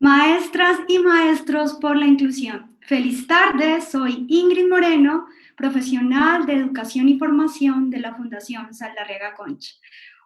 Maestras y maestros por la inclusión. Feliz tarde, soy Ingrid Moreno, profesional de educación y formación de la Fundación Saldarriaga Concha.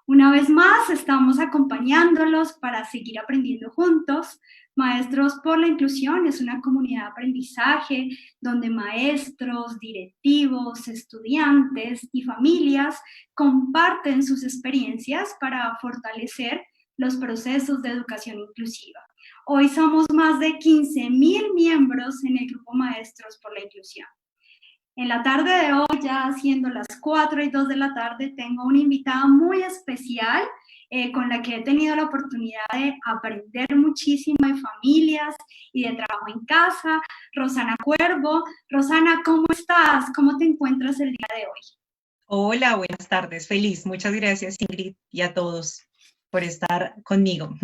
Una vez más, estamos acompañándolos para seguir aprendiendo juntos. Maestros por la Inclusión es una comunidad de aprendizaje donde maestros, directivos, estudiantes y familias comparten sus experiencias para fortalecer los procesos de educación inclusiva. Hoy somos más de 15,000 miembros en el Grupo Maestros por la Inclusión. En la tarde de hoy, ya siendo las 4:02 de la tarde, tengo una invitada muy especial con la que he tenido la oportunidad de aprender muchísimo de familias y de trabajo en casa, Rosana Cuervo. Rosana, ¿cómo estás? ¿Cómo te encuentras el día de hoy? Hola, buenas tardes. Feliz. Muchas gracias, Ingrid, y a todos por estar conmigo.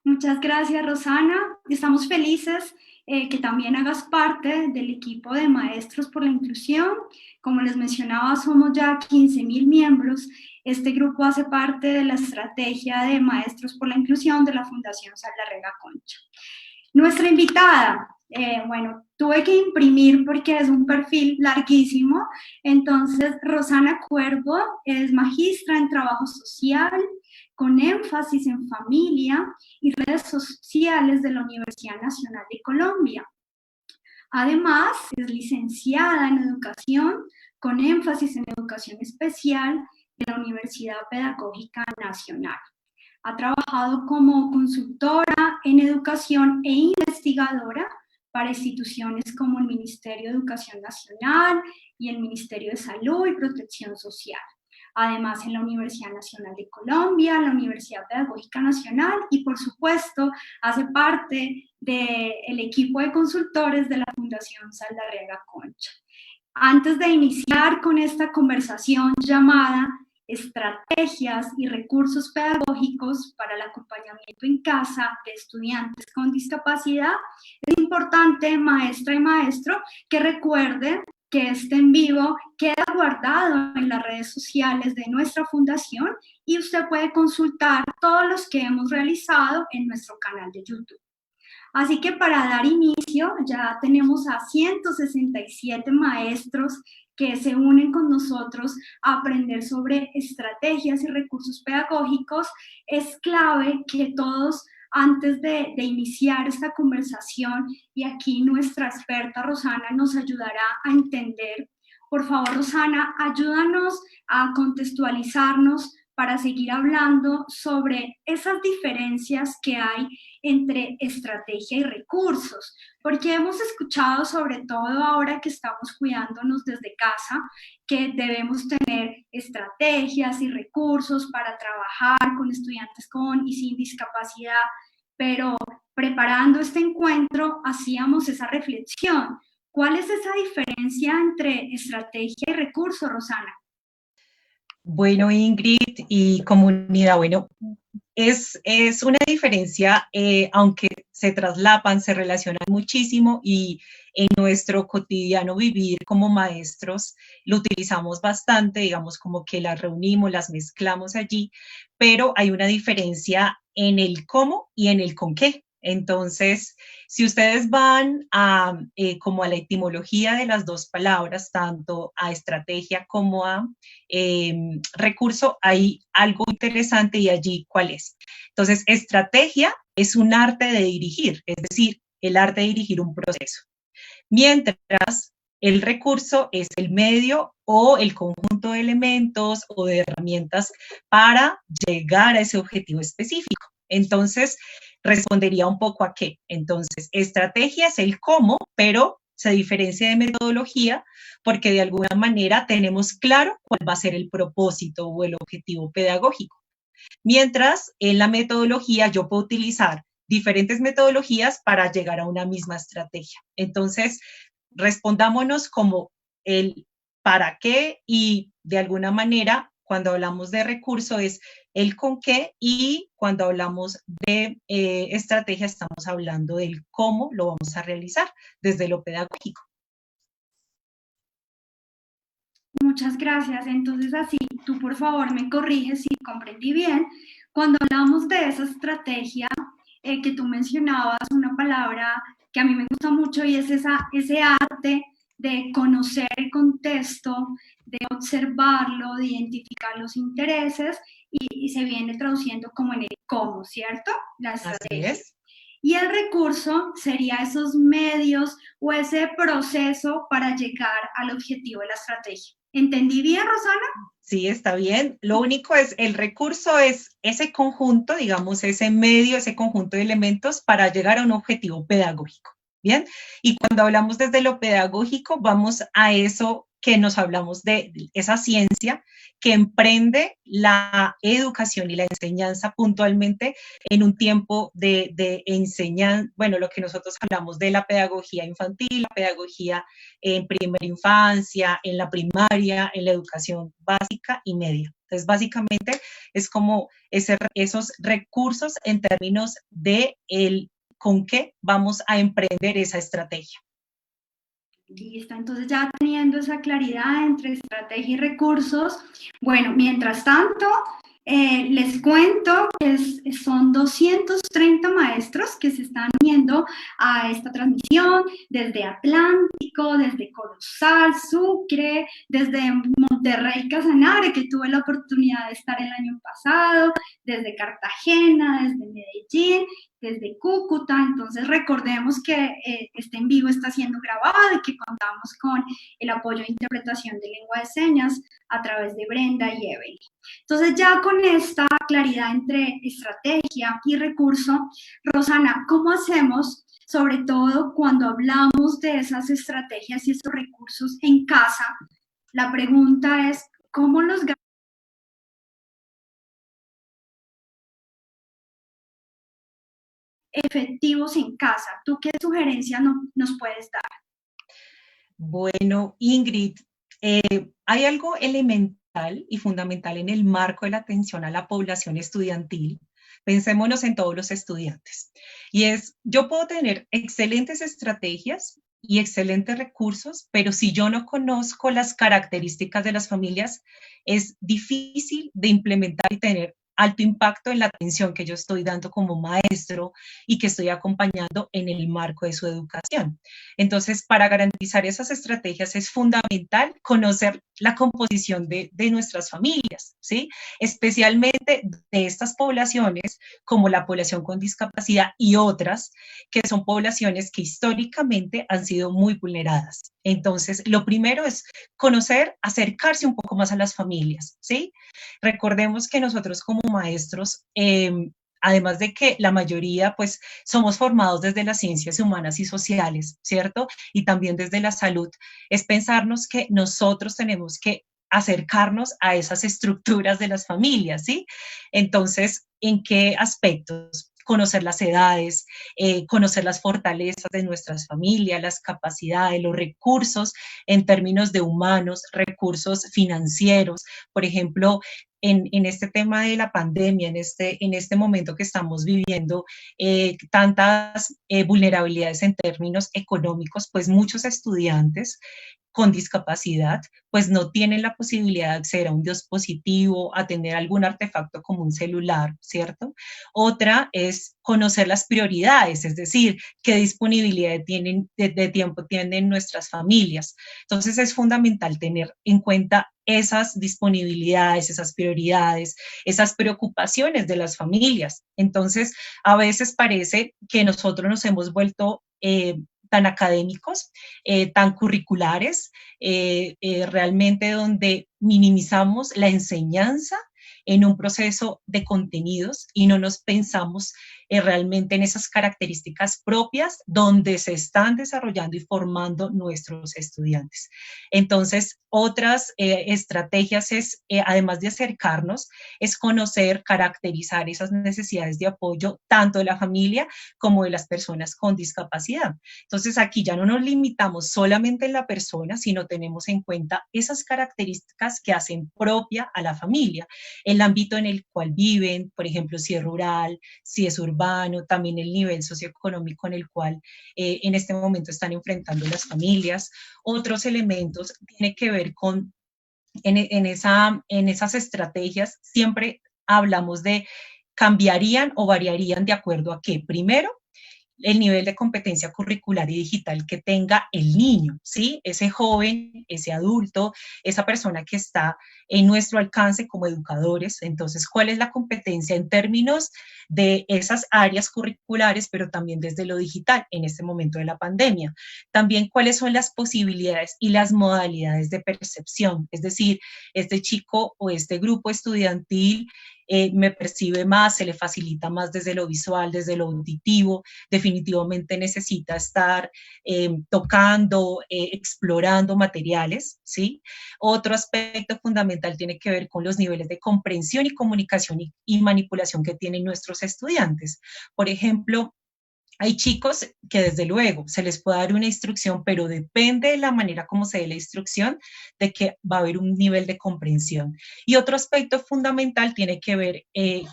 Muchas gracias, Rosana. Estamos felices que también hagas parte del equipo de Maestros por la Inclusión. Como les mencionaba, somos ya 15,000 miembros. Este grupo hace parte de la estrategia de Maestros por la Inclusión de la Fundación Saldarriaga Concha. Nuestra invitada, tuve que imprimir porque es un perfil larguísimo. Entonces, Rosana Cuervo es magistra en trabajo social, con énfasis en familia y redes sociales de la Universidad Nacional de Colombia. Además, es licenciada en educación con énfasis en educación especial de la Universidad Pedagógica Nacional. Ha trabajado como consultora en educación e investigadora para instituciones como el Ministerio de Educación Nacional y el Ministerio de Salud y Protección Social. Además, en la Universidad Nacional de Colombia, la Universidad Pedagógica Nacional y, por supuesto, hace parte del equipo de consultores de la Fundación Saldarriaga Concha. Antes de iniciar con esta conversación llamada Estrategias y recursos pedagógicos para el acompañamiento en casa de estudiantes con discapacidad, es importante, maestra y maestro, que recuerden que este en vivo queda guardado en las redes sociales de nuestra fundación y usted puede consultar todos los que hemos realizado en nuestro canal de YouTube. Así que para dar inicio, ya tenemos a 167 maestros que se unen con nosotros a aprender sobre estrategias y recursos pedagógicos. Es clave que todos, antes de iniciar esta conversación, y aquí nuestra experta Rosana nos ayudará a entender. Por favor, Rosana, ayúdanos a contextualizarnos para seguir hablando sobre esas diferencias que hay entre estrategia y recursos, porque hemos escuchado, sobre todo ahora que estamos cuidándonos desde casa, que debemos tener estrategias y recursos para trabajar con estudiantes con y sin discapacidad, pero preparando este encuentro hacíamos esa reflexión. ¿Cuál es esa diferencia entre estrategia y recurso, Rosana? Bueno, Ingrid y comunidad, es una diferencia, aunque se traslapan, se relacionan muchísimo y en nuestro cotidiano vivir como maestros lo utilizamos bastante, digamos como que las reunimos, las mezclamos allí, pero hay una diferencia en el cómo y en el con qué. Entonces, si ustedes van a como a la etimología de las dos palabras, tanto a estrategia como a recurso, hay algo interesante y allí cuál es. Entonces, estrategia es un arte de dirigir, es decir, el arte de dirigir un proceso. Mientras el recurso es el medio o el conjunto de elementos o de herramientas para llegar a ese objetivo específico. Entonces, respondería un poco a qué. Entonces, estrategia es el cómo, pero se diferencia de metodología porque de alguna manera tenemos claro cuál va a ser el propósito o el objetivo pedagógico. Mientras en la metodología yo puedo utilizar diferentes metodologías para llegar a una misma estrategia. Entonces, respondámonos como el para qué y de alguna manera cuando hablamos de recurso es el con qué y cuando hablamos de estrategia estamos hablando del cómo lo vamos a realizar desde lo pedagógico. Muchas gracias. Entonces, así, tú por favor me corriges si comprendí bien. Cuando hablamos de esa estrategia, que tú mencionabas una palabra que a mí me gusta mucho y es ese arte de conocer el contexto, de observarlo, de identificar los intereses y se viene traduciendo como en el cómo, ¿cierto? La Así estrategia. es. Y el recurso sería esos medios o ese proceso para llegar al objetivo de la estrategia. ¿Entendí bien, Rosana? Sí, está bien. Lo único es, el recurso es ese conjunto, digamos, ese medio, ese conjunto de elementos para llegar a un objetivo pedagógico. Bien, y cuando hablamos desde lo pedagógico, vamos a eso que nos hablamos de esa ciencia que emprende la educación y la enseñanza puntualmente en un tiempo de enseñanza, bueno, lo que nosotros hablamos de la pedagogía infantil, la pedagogía en primera infancia, en la primaria, en la educación básica y media. Entonces, básicamente es como esos recursos en términos de con qué vamos a emprender esa estrategia. Listo, entonces ya teniendo esa claridad entre estrategia y recursos, bueno, mientras tanto, les cuento que son 230 maestros que se están uniendo a esta transmisión desde Atlántico, desde Corozal, Sucre, desde Monterrey, Casanare, que tuve la oportunidad de estar el año pasado, desde Cartagena, desde Medellín, desde Cúcuta. Entonces recordemos que este en vivo está siendo grabado y que contamos con el apoyo de interpretación de lengua de señas a través de Brenda y Evelyn. Entonces ya con esta claridad entre estrategia y recurso, Rosana, ¿cómo hacemos, sobre todo cuando hablamos de esas estrategias y estos recursos en casa? La pregunta es, ¿cómo los efectivos en casa? ¿Tú qué sugerencia nos puedes dar? Bueno, Ingrid, hay algo elemental y fundamental en el marco de la atención a la población estudiantil. Pensémonos en todos los estudiantes. Y es, yo puedo tener excelentes estrategias y excelentes recursos, pero si yo no conozco las características de las familias, es difícil de implementar y tener alto impacto en la atención que yo estoy dando como maestro y que estoy acompañando en el marco de su educación. Entonces, para garantizar esas estrategias es fundamental conocer la composición de nuestras familias, ¿sí? Especialmente de estas poblaciones, como la población con discapacidad y otras, que son poblaciones que históricamente han sido muy vulneradas. Entonces, lo primero es conocer, acercarse un poco más a las familias, ¿sí? Recordemos que nosotros como maestros, además de que la mayoría, pues, somos formados desde las ciencias humanas y sociales, ¿cierto? Y también desde la salud, es pensarnos que nosotros tenemos que acercarnos a esas estructuras de las familias, ¿sí? Entonces, ¿en qué aspectos? Conocer las edades, conocer las fortalezas de nuestras familias, las capacidades, los recursos en términos de humanos, recursos financieros. Por ejemplo, en este tema de la pandemia, en este momento que estamos viviendo, tantas vulnerabilidades en términos económicos, pues muchos estudiantes con discapacidad, pues no tienen la posibilidad de acceder a un dispositivo, a tener algún artefacto como un celular, ¿cierto? Otra es conocer las prioridades, es decir, qué disponibilidad de tiempo tienen nuestras familias. Entonces es fundamental tener en cuenta esas disponibilidades, esas prioridades, esas preocupaciones de las familias. Entonces, a veces parece que nosotros nos hemos vuelto tan académicos, tan curriculares, realmente donde minimizamos la enseñanza en un proceso de contenidos y no nos pensamos realmente en esas características propias donde se están desarrollando y formando nuestros estudiantes. Entonces, otras estrategias es, además de acercarnos, es conocer, caracterizar esas necesidades de apoyo tanto de la familia como de las personas con discapacidad. Entonces, aquí ya no nos limitamos solamente en la persona, sino tenemos en cuenta esas características que hacen propia a la familia, el ámbito en el cual viven, por ejemplo, si es rural, si es urbano, también el nivel socioeconómico en el cual en este momento están enfrentando las familias. Otros elementos tienen que ver con, en esas estrategias, siempre hablamos de cambiarían o variarían de acuerdo a qué. Primero, el nivel de competencia curricular y digital que tenga el niño, ¿sí? Ese joven, ese adulto, esa persona que está en nuestro alcance como educadores. Entonces, ¿cuál es la competencia en términos de esas áreas curriculares, pero también desde lo digital en este momento de la pandemia? También, ¿cuáles son las posibilidades y las modalidades de percepción? Es decir, este chico o este grupo estudiantil me percibe más, se le facilita más desde lo visual, desde lo auditivo, definitivamente necesita estar tocando, explorando materiales, ¿sí? Otro aspecto fundamental tiene que ver con los niveles de comprensión y comunicación y manipulación que tienen nuestros estudiantes. Por ejemplo, hay chicos que desde luego se les puede dar una instrucción, pero depende de la manera como se dé la instrucción, de que va a haber un nivel de comprensión. Y otro aspecto fundamental tiene que ver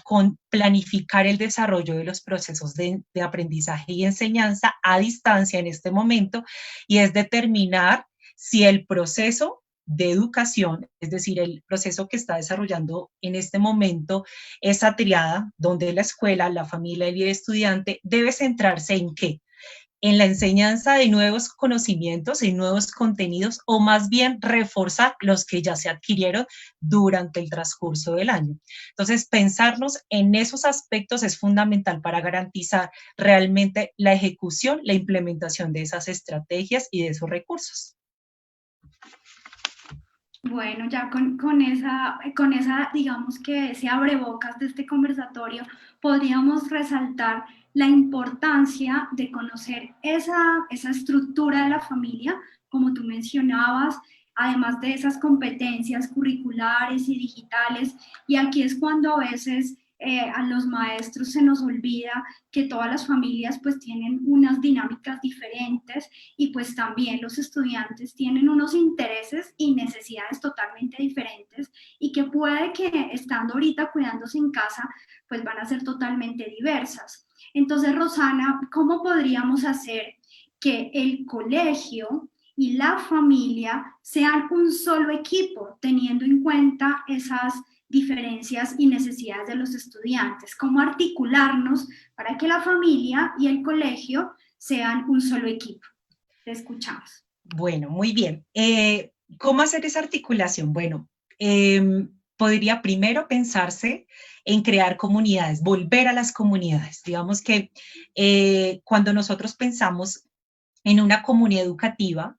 con planificar el desarrollo de los procesos de aprendizaje y enseñanza a distancia en este momento, y es determinar si el proceso de educación, es decir, el proceso que está desarrollando en este momento esa triada donde la escuela, la familia y el estudiante debe centrarse en qué, en la enseñanza de nuevos conocimientos y nuevos contenidos, o más bien reforzar los que ya se adquirieron durante el transcurso del año. Entonces, pensarnos en esos aspectos es fundamental para garantizar realmente la ejecución, la implementación de esas estrategias y de esos recursos. Bueno, ya con esa, digamos que ese abrebocas de este conversatorio, podríamos resaltar la importancia de conocer esa estructura de la familia, como tú mencionabas, además de esas competencias curriculares y digitales. Y aquí es cuando a veces a los maestros se nos olvida que todas las familias pues tienen unas dinámicas diferentes, y pues también los estudiantes tienen unos intereses y necesidades totalmente diferentes, y que puede que estando ahorita cuidándose en casa pues van a ser totalmente diversas. Entonces, Rosana, ¿cómo podríamos hacer que el colegio y la familia sean un solo equipo, teniendo en cuenta esas diferencias y necesidades de los estudiantes? ¿Cómo articularnos para que la familia y el colegio sean un solo equipo? Te escuchamos. Bueno, muy bien. ¿Cómo hacer esa articulación? Bueno, podría primero pensarse en crear comunidades, volver a las comunidades. Digamos que cuando nosotros pensamos en una comunidad educativa,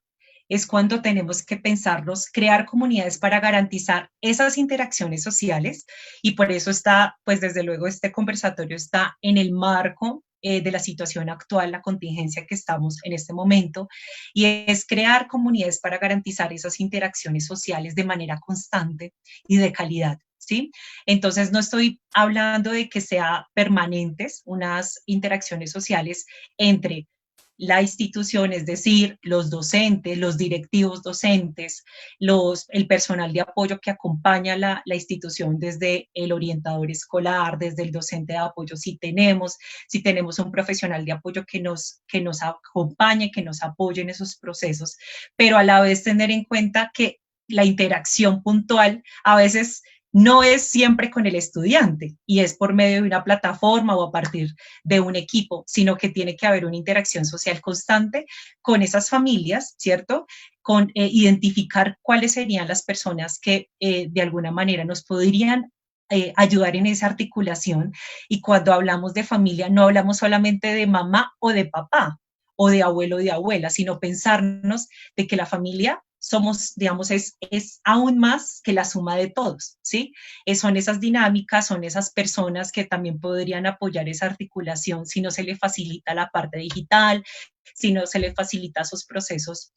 es cuando tenemos que pensarnos, crear comunidades para garantizar esas interacciones sociales, y por eso está, pues desde luego este conversatorio está en el marco de la situación actual, la contingencia que estamos en este momento, y es crear comunidades para garantizar esas interacciones sociales de manera constante y de calidad. ¿Sí? Entonces, no estoy hablando de que sean permanentes unas interacciones sociales entre la institución, es decir, los docentes, los directivos docentes, el personal de apoyo que acompaña la institución, desde el orientador escolar, desde el docente de apoyo, si tenemos un profesional de apoyo que nos acompañe, que nos apoye en esos procesos, pero a la vez tener en cuenta que la interacción puntual a veces no es siempre con el estudiante y es por medio de una plataforma o a partir de un equipo, sino que tiene que haber una interacción social constante con esas familias, ¿cierto? Con identificar cuáles serían las personas que de alguna manera nos podrían ayudar en esa articulación. Y cuando hablamos de familia, no hablamos solamente de mamá o de papá o de abuelo o de abuela, sino pensarnos de que la familia somos, digamos, es aún más que la suma de todos, ¿sí? Son esas dinámicas, son esas personas que también podrían apoyar esa articulación si no se le facilita la parte digital, si no se le facilita esos procesos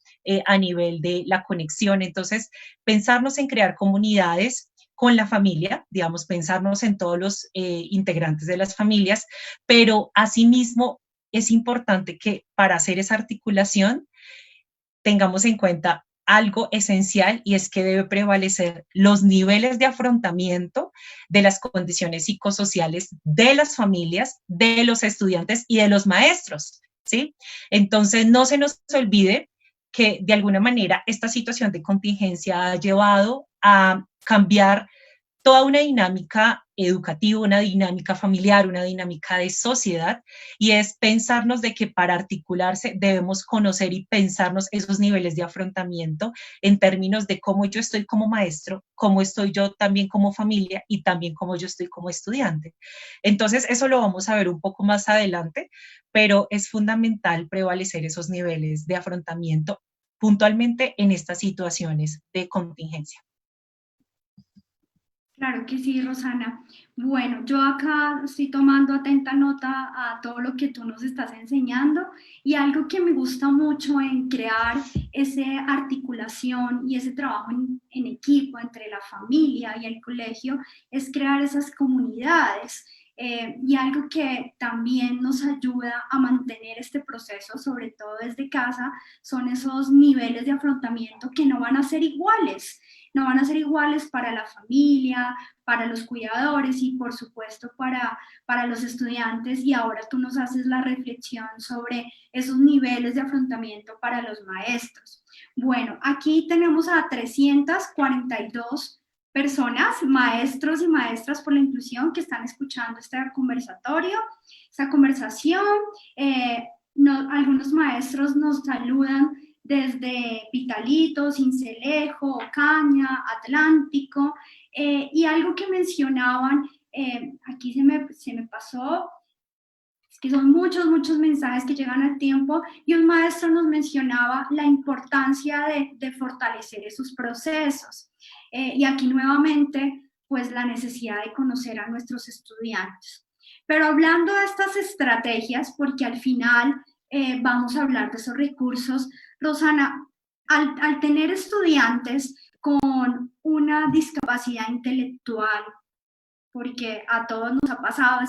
a nivel de la conexión. Entonces, pensarnos en crear comunidades con la familia, digamos, pensarnos en todos los integrantes de las familias, pero asimismo es importante que para hacer esa articulación tengamos en cuenta algo esencial, y es que debe prevalecer los niveles de afrontamiento de las condiciones psicosociales de las familias, de los estudiantes y de los maestros, ¿sí? Entonces, no se nos olvide que de alguna manera esta situación de contingencia ha llevado a cambiar toda una dinámica educativa, una dinámica familiar, una dinámica de sociedad, y es pensarnos de que para articularse debemos conocer y pensarnos esos niveles de afrontamiento en términos de cómo yo estoy como maestro, cómo estoy yo también como familia y también cómo yo estoy como estudiante. Entonces, eso lo vamos a ver un poco más adelante, pero es fundamental prevalecer esos niveles de afrontamiento puntualmente en estas situaciones de contingencia. Claro que sí, Rosana. Bueno, yo acá estoy tomando atenta nota a todo lo que tú nos estás enseñando y algo que me gusta mucho en crear esa articulación y ese trabajo en equipo entre la familia y el colegio es crear esas comunidades. Y algo que también nos ayuda a mantener este proceso, sobre todo desde casa, son esos niveles de afrontamiento que no van a ser iguales. No van a ser iguales para la familia, para los cuidadores y por supuesto para los estudiantes. Y ahora tú nos haces la reflexión sobre esos niveles de afrontamiento para los maestros. Bueno, aquí tenemos a 342 personas, maestros y maestras por la inclusión que están escuchando este conversatorio, esta conversación. Algunos maestros nos saludan desde Pitalito, Cincelejo, Ocaña, Atlántico, y algo que mencionaban, aquí se me pasó, es que son muchos mensajes que llegan al tiempo, y un maestro nos mencionaba la importancia de fortalecer esos procesos. Y aquí nuevamente, pues la necesidad de conocer a nuestros estudiantes. Pero hablando de estas estrategias, porque al final vamos a hablar de esos recursos, Rosana, al tener estudiantes con una discapacidad intelectual, porque a todos nos ha pasado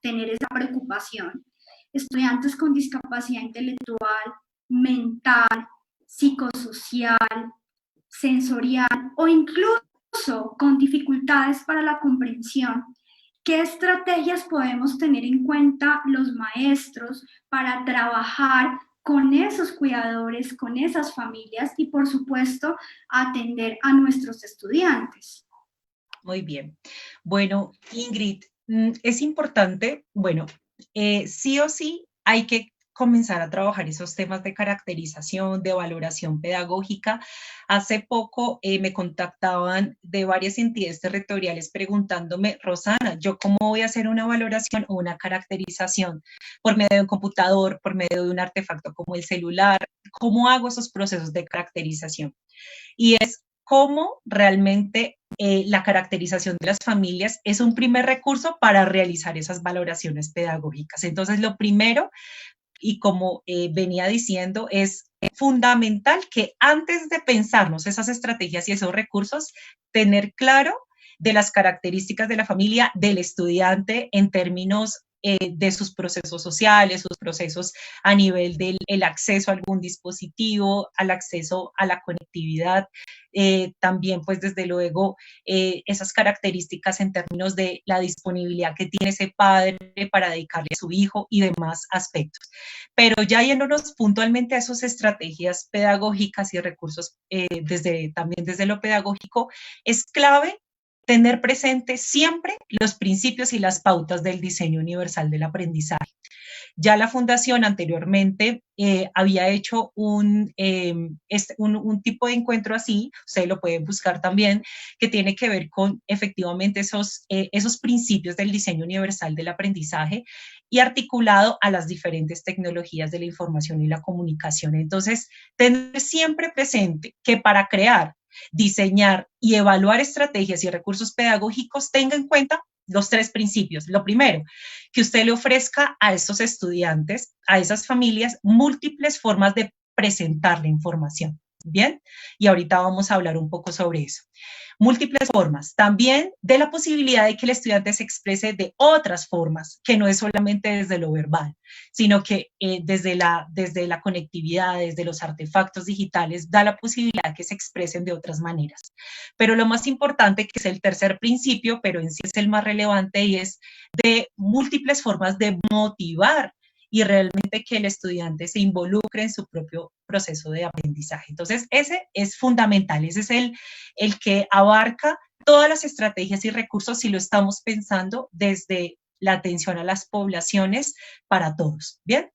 tener esa preocupación, estudiantes con discapacidad intelectual, mental, psicosocial, sensorial o incluso con dificultades para la comprensión, ¿qué estrategias podemos tener en cuenta los maestros para trabajar con esos cuidadores, con esas familias y, por supuesto, atender a nuestros estudiantes? Muy bien. Bueno, Ingrid, es importante, bueno, sí o sí hay que comenzar a trabajar esos temas de caracterización, de valoración pedagógica. Hace poco me contactaban de varias entidades territoriales preguntándome, Rosana, ¿yo cómo voy a hacer una valoración o una caracterización por medio de un computador, por medio de un artefacto como el celular? ¿Cómo hago esos procesos de caracterización? Y es cómo realmente la caracterización de las familias es un primer recurso para realizar esas valoraciones pedagógicas. Entonces, lo primero, y como venía diciendo, es fundamental que antes de pensarnos esas estrategias y esos recursos, tener claro de las características de la familia, del estudiante en términos de sus procesos sociales, sus procesos a nivel del el acceso a algún dispositivo, al acceso a la conectividad, también pues desde luego esas características en términos de la disponibilidad que tiene ese padre para dedicarle a su hijo y demás aspectos. Pero ya yéndonos puntualmente a esas estrategias pedagógicas y recursos también desde lo pedagógico, es clave tener presente siempre los principios y las pautas del diseño universal del aprendizaje. Ya la fundación anteriormente había hecho un tipo de encuentro así, ustedes lo pueden buscar también, que tiene que ver con efectivamente esos principios del diseño universal del aprendizaje y articulado a las diferentes tecnologías de la información y la comunicación. Entonces, tener siempre presente que para crear, diseñar y evaluar estrategias y recursos pedagógicos, tenga en cuenta los tres principios. Lo primero, que usted le ofrezca a estos estudiantes, a esas familias, múltiples formas de presentar la información. Bien, y ahorita vamos a hablar un poco sobre eso. Múltiples formas, también de la posibilidad de que el estudiante se exprese de otras formas, que no es solamente desde lo verbal, sino que desde la conectividad, desde los artefactos digitales, da la posibilidad que se expresen de otras maneras. Pero lo más importante, que es el tercer principio, pero en sí es el más relevante, y es de múltiples formas de motivar y realmente que el estudiante se involucre en su propio proceso de aprendizaje. Entonces, ese es fundamental, ese es el que abarca todas las estrategias y recursos si lo estamos pensando desde la atención a las poblaciones para todos. Bien.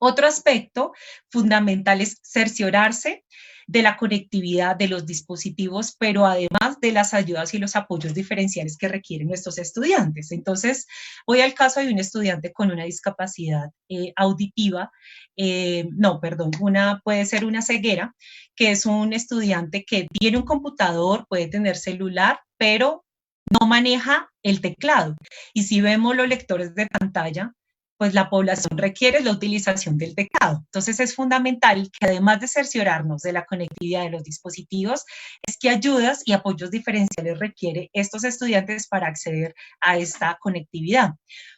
Otro aspecto fundamental es cerciorarse de la conectividad de los dispositivos, pero además de las ayudas y los apoyos diferenciales que requieren nuestros estudiantes. Entonces, voy al caso de un estudiante con una discapacidad auditiva, puede ser una ceguera, que es un estudiante que tiene un computador, puede tener celular, pero no maneja el teclado. Y si vemos los lectores de pantalla, pues la población requiere la utilización del teclado. Entonces es fundamental que además de cerciorarnos de la conectividad de los dispositivos, es que ayudas y apoyos diferenciales requiere estos estudiantes para acceder a esta conectividad.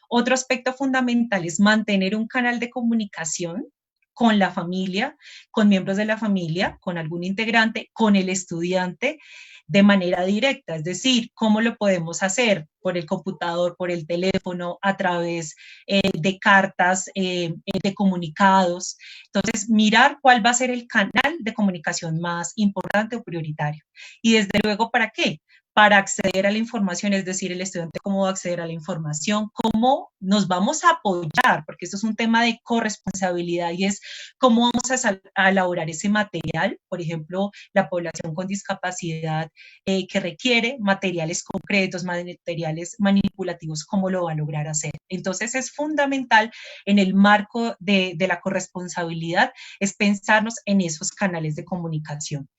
Otro aspecto fundamental es mantener un canal de comunicación con la familia, con miembros de la familia, con algún integrante, con el estudiante, de manera directa, es decir, cómo lo podemos hacer por el computador, por el teléfono, a través de cartas, de comunicados. Entonces, mirar cuál va a ser el canal de comunicación más importante o prioritario. Y desde luego, ¿para qué? Para acceder a la información, es decir, el estudiante cómo va a acceder a la información, cómo nos vamos a apoyar, porque esto es un tema de corresponsabilidad y es cómo vamos a elaborar ese material, por ejemplo, la población con discapacidad que requiere materiales concretos, materiales manipulativos, cómo lo va a lograr hacer. Entonces es fundamental en el marco de la corresponsabilidad es pensarnos en esos canales de comunicación.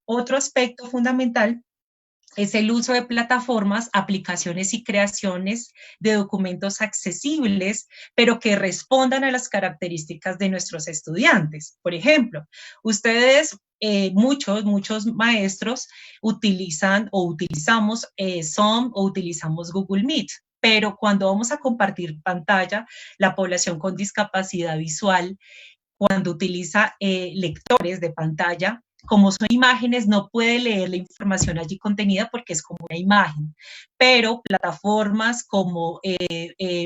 Otro aspecto fundamental es el uso de plataformas, aplicaciones y creaciones de documentos accesibles, pero que respondan a las características de nuestros estudiantes. Por ejemplo, ustedes, muchos maestros utilizan o utilizamos Zoom o utilizamos Google Meet, pero cuando vamos a compartir pantalla, la población con discapacidad visual, cuando utiliza lectores de pantalla, como son imágenes, no puede leer la información allí contenida porque es como una imagen, pero plataformas como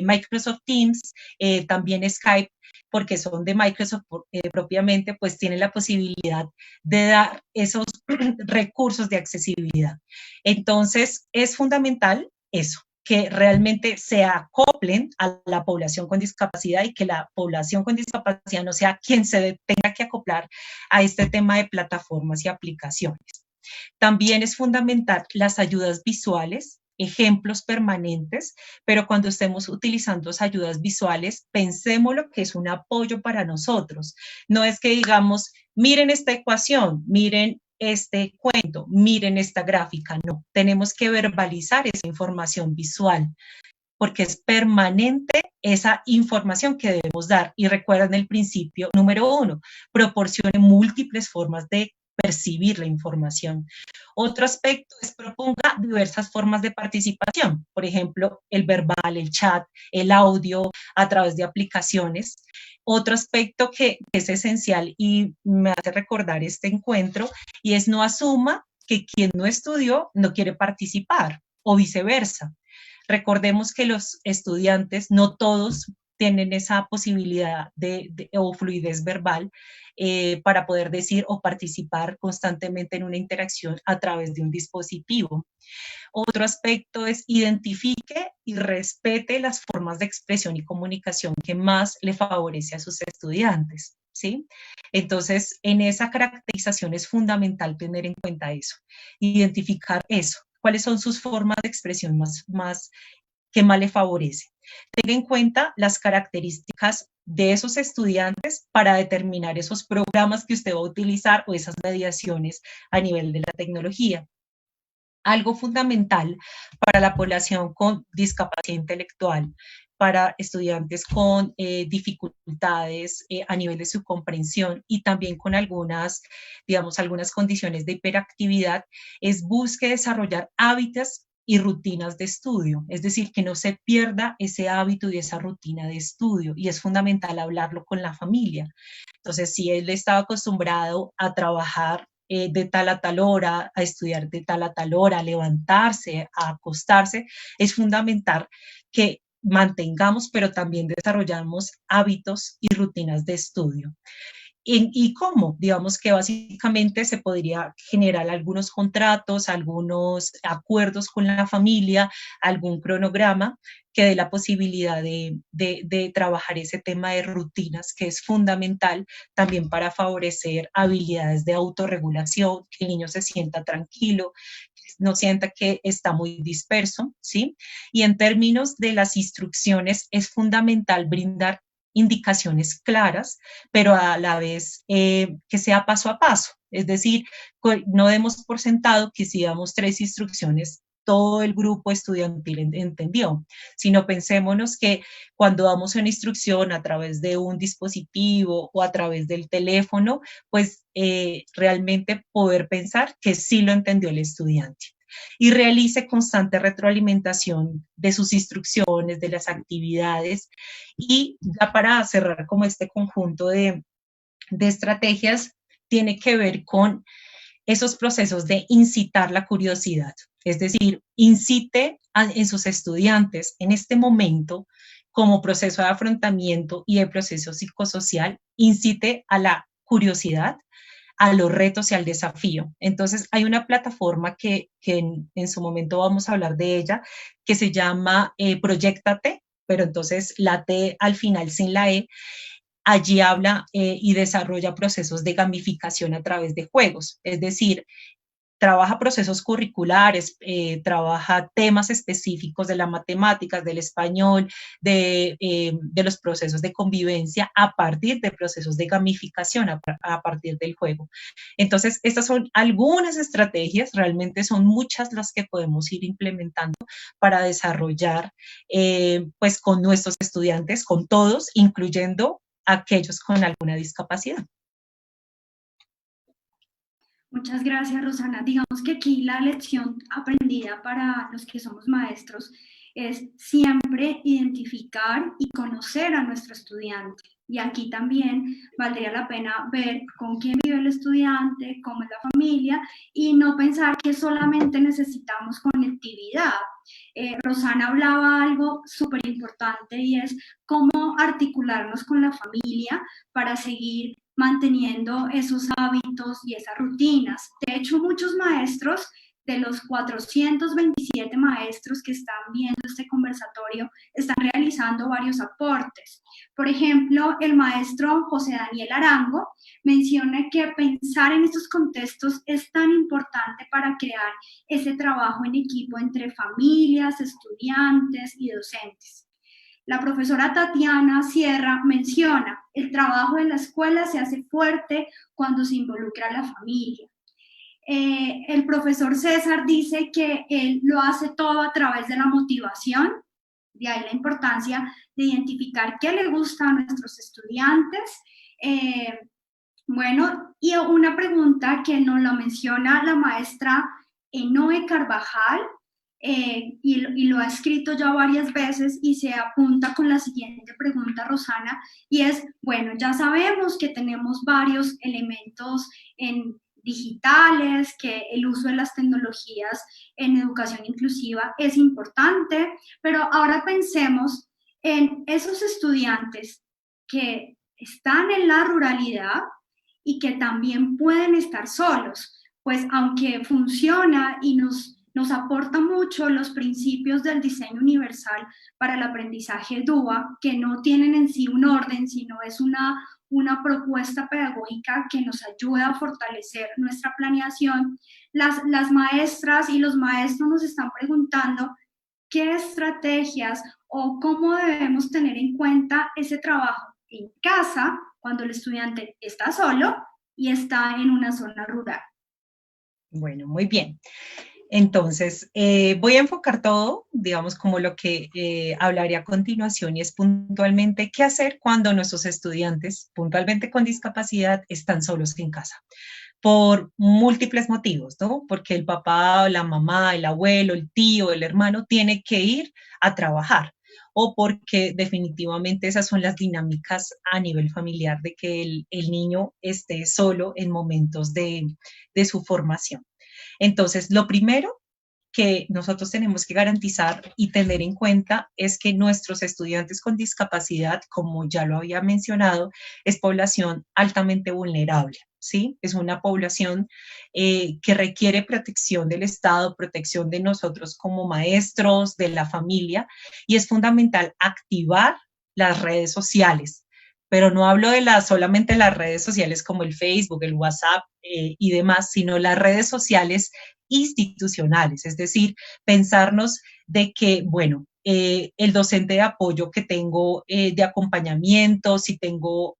Microsoft Teams, también Skype, porque son de Microsoft propiamente, pues tienen la posibilidad de dar esos recursos de accesibilidad. Entonces, es fundamental eso, que realmente se acoplen a la población con discapacidad y que la población con discapacidad no sea quien se tenga que acoplar a este tema de plataformas y aplicaciones. También es fundamental las ayudas visuales, ejemplos permanentes, pero cuando estemos utilizando esas ayudas visuales, pensemos lo que es un apoyo para nosotros. No es que digamos, miren esta ecuación, miren este cuento, miren esta gráfica, no. Tenemos que verbalizar esa información visual porque es permanente esa información que debemos dar. Y recuerden el principio número 1, proporcione múltiples formas de percibir la información. Otro aspecto es proponga diversas formas de participación, por ejemplo, el verbal, el chat, el audio, a través de aplicaciones. Otro aspecto que es esencial y me hace recordar este encuentro y es no asuma que quien no estudió no quiere participar o viceversa. Recordemos que los estudiantes, no todos tienen esa posibilidad o fluidez verbal para poder decir o participar constantemente en una interacción a través de un dispositivo. Otro aspecto es identifique y respete las formas de expresión y comunicación que más le favorece a sus estudiantes. ¿Sí? Entonces, en esa caracterización es fundamental tener en cuenta eso, identificar eso, cuáles son sus formas de expresión que más le favorece. Tenga en cuenta las características de esos estudiantes para determinar esos programas que usted va a utilizar o esas mediaciones a nivel de la tecnología. Algo fundamental para la población con discapacidad intelectual, para estudiantes con dificultades a nivel de su comprensión y también con algunas condiciones de hiperactividad, es busque desarrollar hábitos y rutinas de estudio, es decir, que no se pierda ese hábito y esa rutina de estudio, y es fundamental hablarlo con la familia. Entonces, si él estaba acostumbrado a trabajar de tal a tal hora, a estudiar de tal a tal hora, a levantarse, a acostarse, es fundamental que mantengamos, pero también desarrollamos hábitos y rutinas de estudio. ¿Y cómo? Digamos que básicamente se podría generar algunos contratos, algunos acuerdos con la familia, algún cronograma que dé la posibilidad de trabajar ese tema de rutinas, que es fundamental también para favorecer habilidades de autorregulación, que el niño se sienta tranquilo, no sienta que está muy disperso, ¿sí? Y en términos de las instrucciones, es fundamental brindar indicaciones claras, pero a la vez que sea paso a paso. Es decir, no demos por sentado que si damos 3 instrucciones, todo el grupo estudiantil entendió, sino pensémonos que cuando damos una instrucción a través de un dispositivo o a través del teléfono, pues realmente poder pensar que sí lo entendió el estudiante y realice constante retroalimentación de sus instrucciones, de las actividades. Y ya para cerrar como este conjunto de estrategias, tiene que ver con esos procesos de incitar la curiosidad. Es decir, incite en sus estudiantes en este momento como proceso de afrontamiento y de proceso psicosocial, incite a la curiosidad, a los retos y al desafío. Entonces, hay una plataforma que en su momento vamos a hablar de ella, que se llama Proyectate, pero entonces la T al final sin la E. Allí habla y desarrolla procesos de gamificación a través de juegos, es decir, trabaja procesos curriculares, trabaja temas específicos de las matemáticas, del español, de los procesos de convivencia a partir de procesos de gamificación, a partir del juego. Entonces, estas son algunas estrategias, realmente son muchas las que podemos ir implementando para desarrollar, pues con nuestros estudiantes, con todos, incluyendo aquellos con alguna discapacidad. Muchas gracias, Rosana. Digamos que aquí la lección aprendida para los que somos maestros es siempre identificar y conocer a nuestro estudiante. Y aquí también valdría la pena ver con quién vive el estudiante, cómo es la familia, y no pensar que solamente necesitamos conectividad. Rosana hablaba algo súper importante y es cómo articularnos con la familia para seguir manteniendo esos hábitos y esas rutinas. De hecho, muchos maestros, de los 427 maestros que están viendo este conversatorio, están realizando varios aportes. Por ejemplo, el maestro José Daniel Arango menciona que pensar en estos contextos es tan importante para crear ese trabajo en equipo entre familias, estudiantes y docentes. La profesora Tatiana Sierra menciona, el trabajo en la escuela se hace fuerte cuando se involucra a la familia. El profesor César dice que él lo hace todo a través de la motivación, de ahí la importancia de identificar qué le gusta a nuestros estudiantes. Bueno, y una pregunta que nos la menciona la maestra Enoe Carvajal, y lo ha escrito ya varias veces y se apunta con la siguiente pregunta, Rosana, y es, bueno, ya sabemos que tenemos varios elementos en digitales, que el uso de las tecnologías en educación inclusiva es importante, pero ahora pensemos en esos estudiantes que están en la ruralidad y que también pueden estar solos, pues aunque funciona y nos aporta mucho los principios del diseño universal para el aprendizaje DUA, que no tienen en sí un orden, sino es una propuesta pedagógica que nos ayuda a fortalecer nuestra planeación. Las maestras y los maestros nos están preguntando qué estrategias o cómo debemos tener en cuenta ese trabajo en casa cuando el estudiante está solo y está en una zona rural. Bueno, muy bien. Entonces, voy a enfocar todo, digamos, como lo que hablaré a continuación y es puntualmente qué hacer cuando nuestros estudiantes, puntualmente con discapacidad, están solos en casa. Por múltiples motivos, ¿no? Porque el papá, la mamá, el abuelo, el tío, el hermano tiene que ir a trabajar o porque definitivamente esas son las dinámicas a nivel familiar de que el niño esté solo en momentos de su formación. Entonces, lo primero que nosotros tenemos que garantizar y tener en cuenta es que nuestros estudiantes con discapacidad, como ya lo había mencionado, es población altamente vulnerable, ¿sí? Es una población que requiere protección del Estado, protección de nosotros como maestros, de la familia, y es fundamental activar las redes sociales. Pero no hablo de solamente las redes sociales como el Facebook, el WhatsApp y demás, sino las redes sociales institucionales, es decir, pensarnos de que, bueno, el docente de apoyo que tengo de acompañamiento, si tengo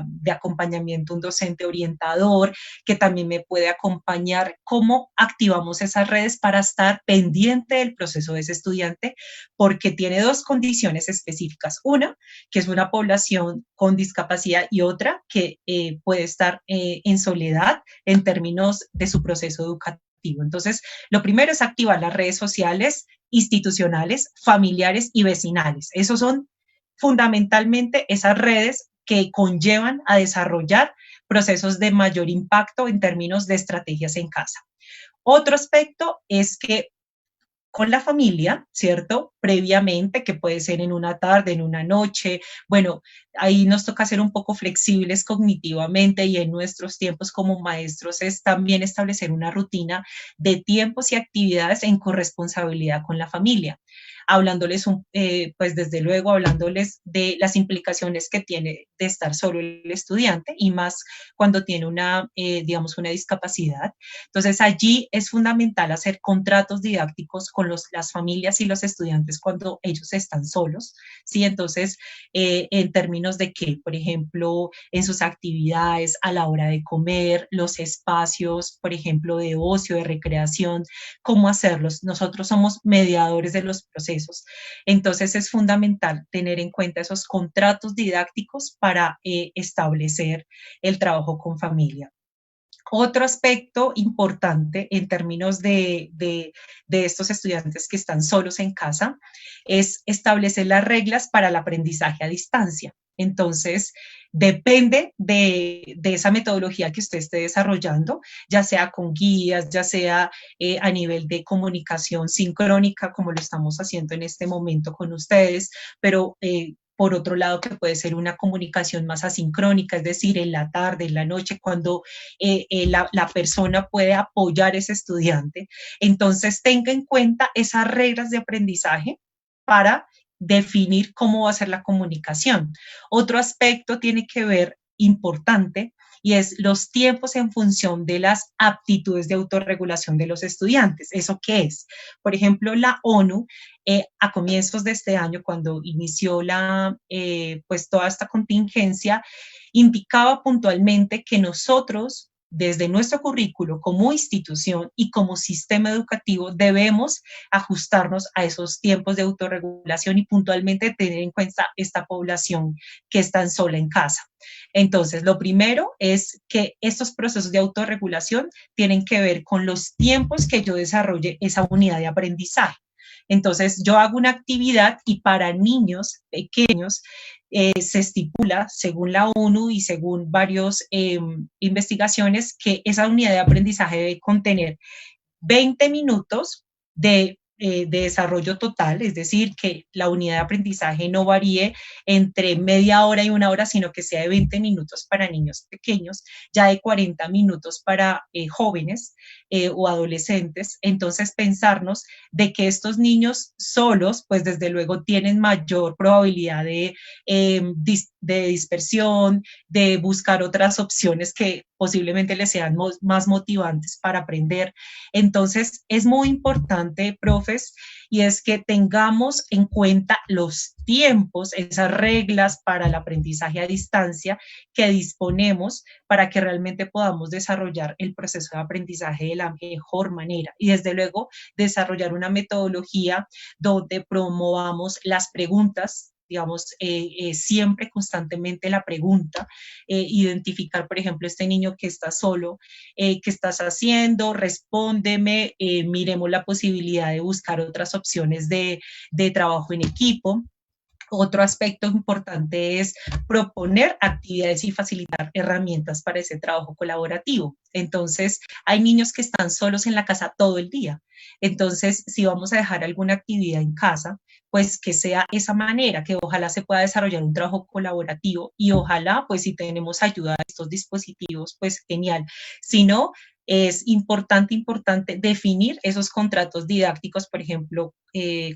de acompañamiento un docente orientador que también me puede acompañar, cómo activamos esas redes para estar pendiente del proceso de ese estudiante, porque tiene dos condiciones específicas. Una, que es una población con discapacidad, y otra, que puede estar en soledad en términos de su proceso educativo. Entonces, lo primero es activar las redes sociales institucionales, familiares y vecinales. Esos son fundamentalmente esas redes que conllevan a desarrollar procesos de mayor impacto en términos de estrategias en casa. Otro aspecto es que con la familia, ¿cierto? Previamente, que puede ser en una tarde, en una noche. Bueno, ahí nos toca ser un poco flexibles cognitivamente, y en nuestros tiempos como maestros es también establecer una rutina de tiempos y actividades en corresponsabilidad con la familia, hablándoles, pues desde luego, hablándoles de las implicaciones que tiene de estar solo el estudiante, y más cuando tiene digamos, una discapacidad. Entonces, allí es fundamental hacer contratos didácticos con las familias y los estudiantes cuando ellos están solos, ¿sí? Entonces, en términos de que, por ejemplo, en sus actividades, a la hora de comer, los espacios, por ejemplo, de ocio, de recreación, cómo hacerlos. Nosotros somos mediadores de los procesos. Entonces, es fundamental tener en cuenta esos contratos didácticos para establecer el trabajo con familia. Otro aspecto importante en términos de estos estudiantes que están solos en casa es establecer las reglas para el aprendizaje a distancia. Entonces, depende de esa metodología que usted esté desarrollando, ya sea con guías, ya sea a nivel de comunicación sincrónica, como lo estamos haciendo en este momento con ustedes, pero por otro lado, que puede ser una comunicación más asincrónica, es decir, en la tarde, en la noche, cuando la persona puede apoyar a ese estudiante. Entonces, tenga en cuenta esas reglas de aprendizaje para definir cómo va a ser la comunicación. Otro aspecto tiene que ver importante, y es los tiempos en función de las aptitudes de autorregulación de los estudiantes. ¿Eso qué es? Por ejemplo, la ONU, a comienzos de este año, cuando inició pues toda esta contingencia, indicaba puntualmente que nosotros, desde nuestro currículo como institución y como sistema educativo, debemos ajustarnos a esos tiempos de autorregulación y puntualmente tener en cuenta esta población que está sola en casa. Entonces, lo primero es que estos procesos de autorregulación tienen que ver con los tiempos que yo desarrolle esa unidad de aprendizaje. Entonces, yo hago una actividad y para niños pequeños se estipula, según la ONU y según varias investigaciones, que esa unidad de aprendizaje debe contener 20 minutos de desarrollo total, es decir, que la unidad de aprendizaje no varíe entre media hora y una hora, sino que sea de 20 minutos para niños pequeños, ya de 40 minutos para jóvenes o adolescentes. Entonces, pensarnos de que estos niños solos, pues desde luego tienen mayor probabilidad de dispersión, de buscar otras opciones que posiblemente les sean más motivantes para aprender. Entonces, es muy importante, profes, y es que tengamos en cuenta los tiempos, esas reglas para el aprendizaje a distancia que disponemos para que realmente podamos desarrollar el proceso de aprendizaje de la mejor manera, y desde luego desarrollar una metodología donde promovamos las preguntas, digamos, siempre constantemente la pregunta, identificar, por ejemplo, este niño que está solo, ¿qué estás haciendo? Respóndeme, miremos la posibilidad de buscar otras opciones de trabajo en equipo. Otro aspecto importante es proponer actividades y facilitar herramientas para ese trabajo colaborativo. Entonces, hay niños que están solos en la casa todo el día. Entonces, si vamos a dejar alguna actividad en casa, pues que sea esa manera, que ojalá se pueda desarrollar un trabajo colaborativo y ojalá, pues si tenemos ayuda de estos dispositivos, pues genial. Si no, es importante definir esos contratos didácticos, por ejemplo,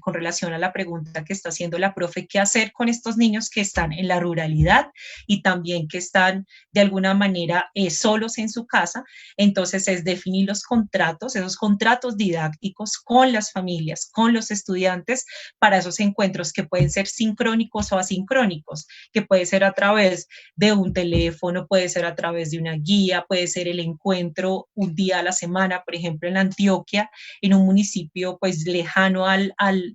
con relación a la pregunta que está haciendo la profe, qué hacer con estos niños que están en la ruralidad y también que están de alguna manera solos en su casa. Entonces es definir los contratos, esos contratos didácticos con las familias, con los estudiantes para esos encuentros que pueden ser sincrónicos o asincrónicos, que puede ser a través de un teléfono, puede ser a través de una guía, puede ser el encuentro un día a la semana, por ejemplo, en Antioquia, en un municipio pues lejano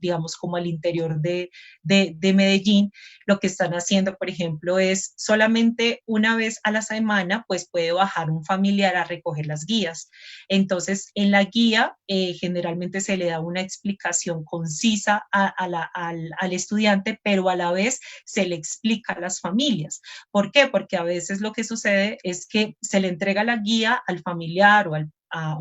digamos, como al interior de Medellín. Lo que están haciendo, por ejemplo, es solamente una vez a la semana, pues puede bajar un familiar a recoger las guías. Entonces, en la guía generalmente se le da una explicación concisa al estudiante, pero a la vez se le explica a las familias. ¿Por qué? Porque a veces lo que sucede es que se le entrega la guía al familiar o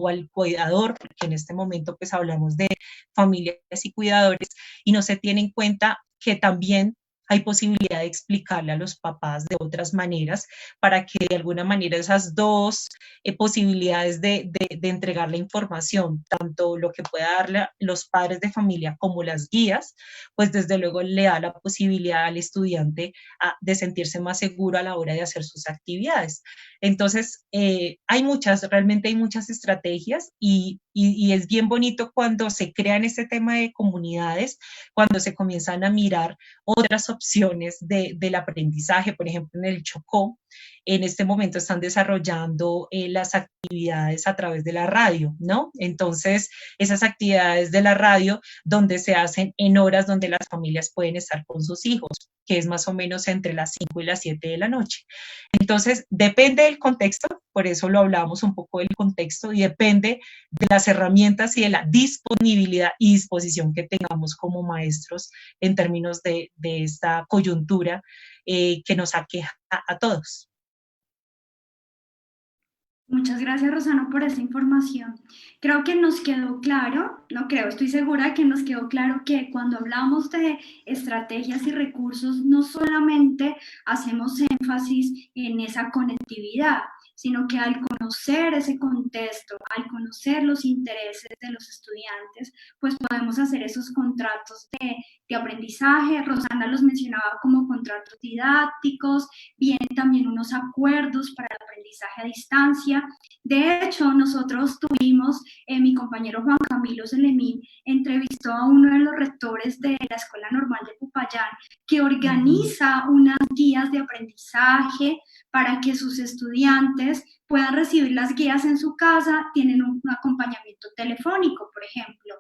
al cuidador, porque en este momento pues hablamos de familias y cuidadores, y no se tiene en cuenta que también hay posibilidad de explicarle a los papás de otras maneras para que de alguna manera esas dos posibilidades de entregar la información, tanto lo que pueda darle los padres de familia como las guías, pues desde luego le da la posibilidad al estudiante de sentirse más seguro a la hora de hacer sus actividades. Entonces, realmente hay muchas estrategias y es bien bonito cuando se crean este tema de comunidades, cuando se comienzan a mirar otras opciones del aprendizaje. Por ejemplo, en el Chocó, en este momento están desarrollando las actividades a través de la radio, ¿no? Entonces, esas actividades de la radio donde se hacen en horas donde las familias pueden estar con sus hijos, que es más o menos entre las 5 y las 7 de la noche. Entonces, depende del contexto, por eso lo hablábamos un poco del contexto, y depende de las herramientas y de la disponibilidad y disposición que tengamos como maestros en términos de esta coyuntura que nos aqueja a todos. Muchas gracias, Rosana, por esa información. Creo que nos quedó claro, no creo, estoy segura que nos quedó claro que cuando hablamos de estrategias y recursos, no solamente hacemos énfasis en esa conectividad, sino que al conocer ese contexto, al conocer los intereses de los estudiantes, pues podemos hacer esos contratos de aprendizaje. Rosana los mencionaba como contratos didácticos, vienen también unos acuerdos para el aprendizaje a distancia. De hecho, nosotros tuvimos, mi compañero Juan Camilo Selemín entrevistó a uno de los rectores de la Escuela Normal de Popayán, que organiza unas guías de aprendizaje para que sus estudiantes puedan recibir las guías en su casa, tienen un acompañamiento telefónico, por ejemplo.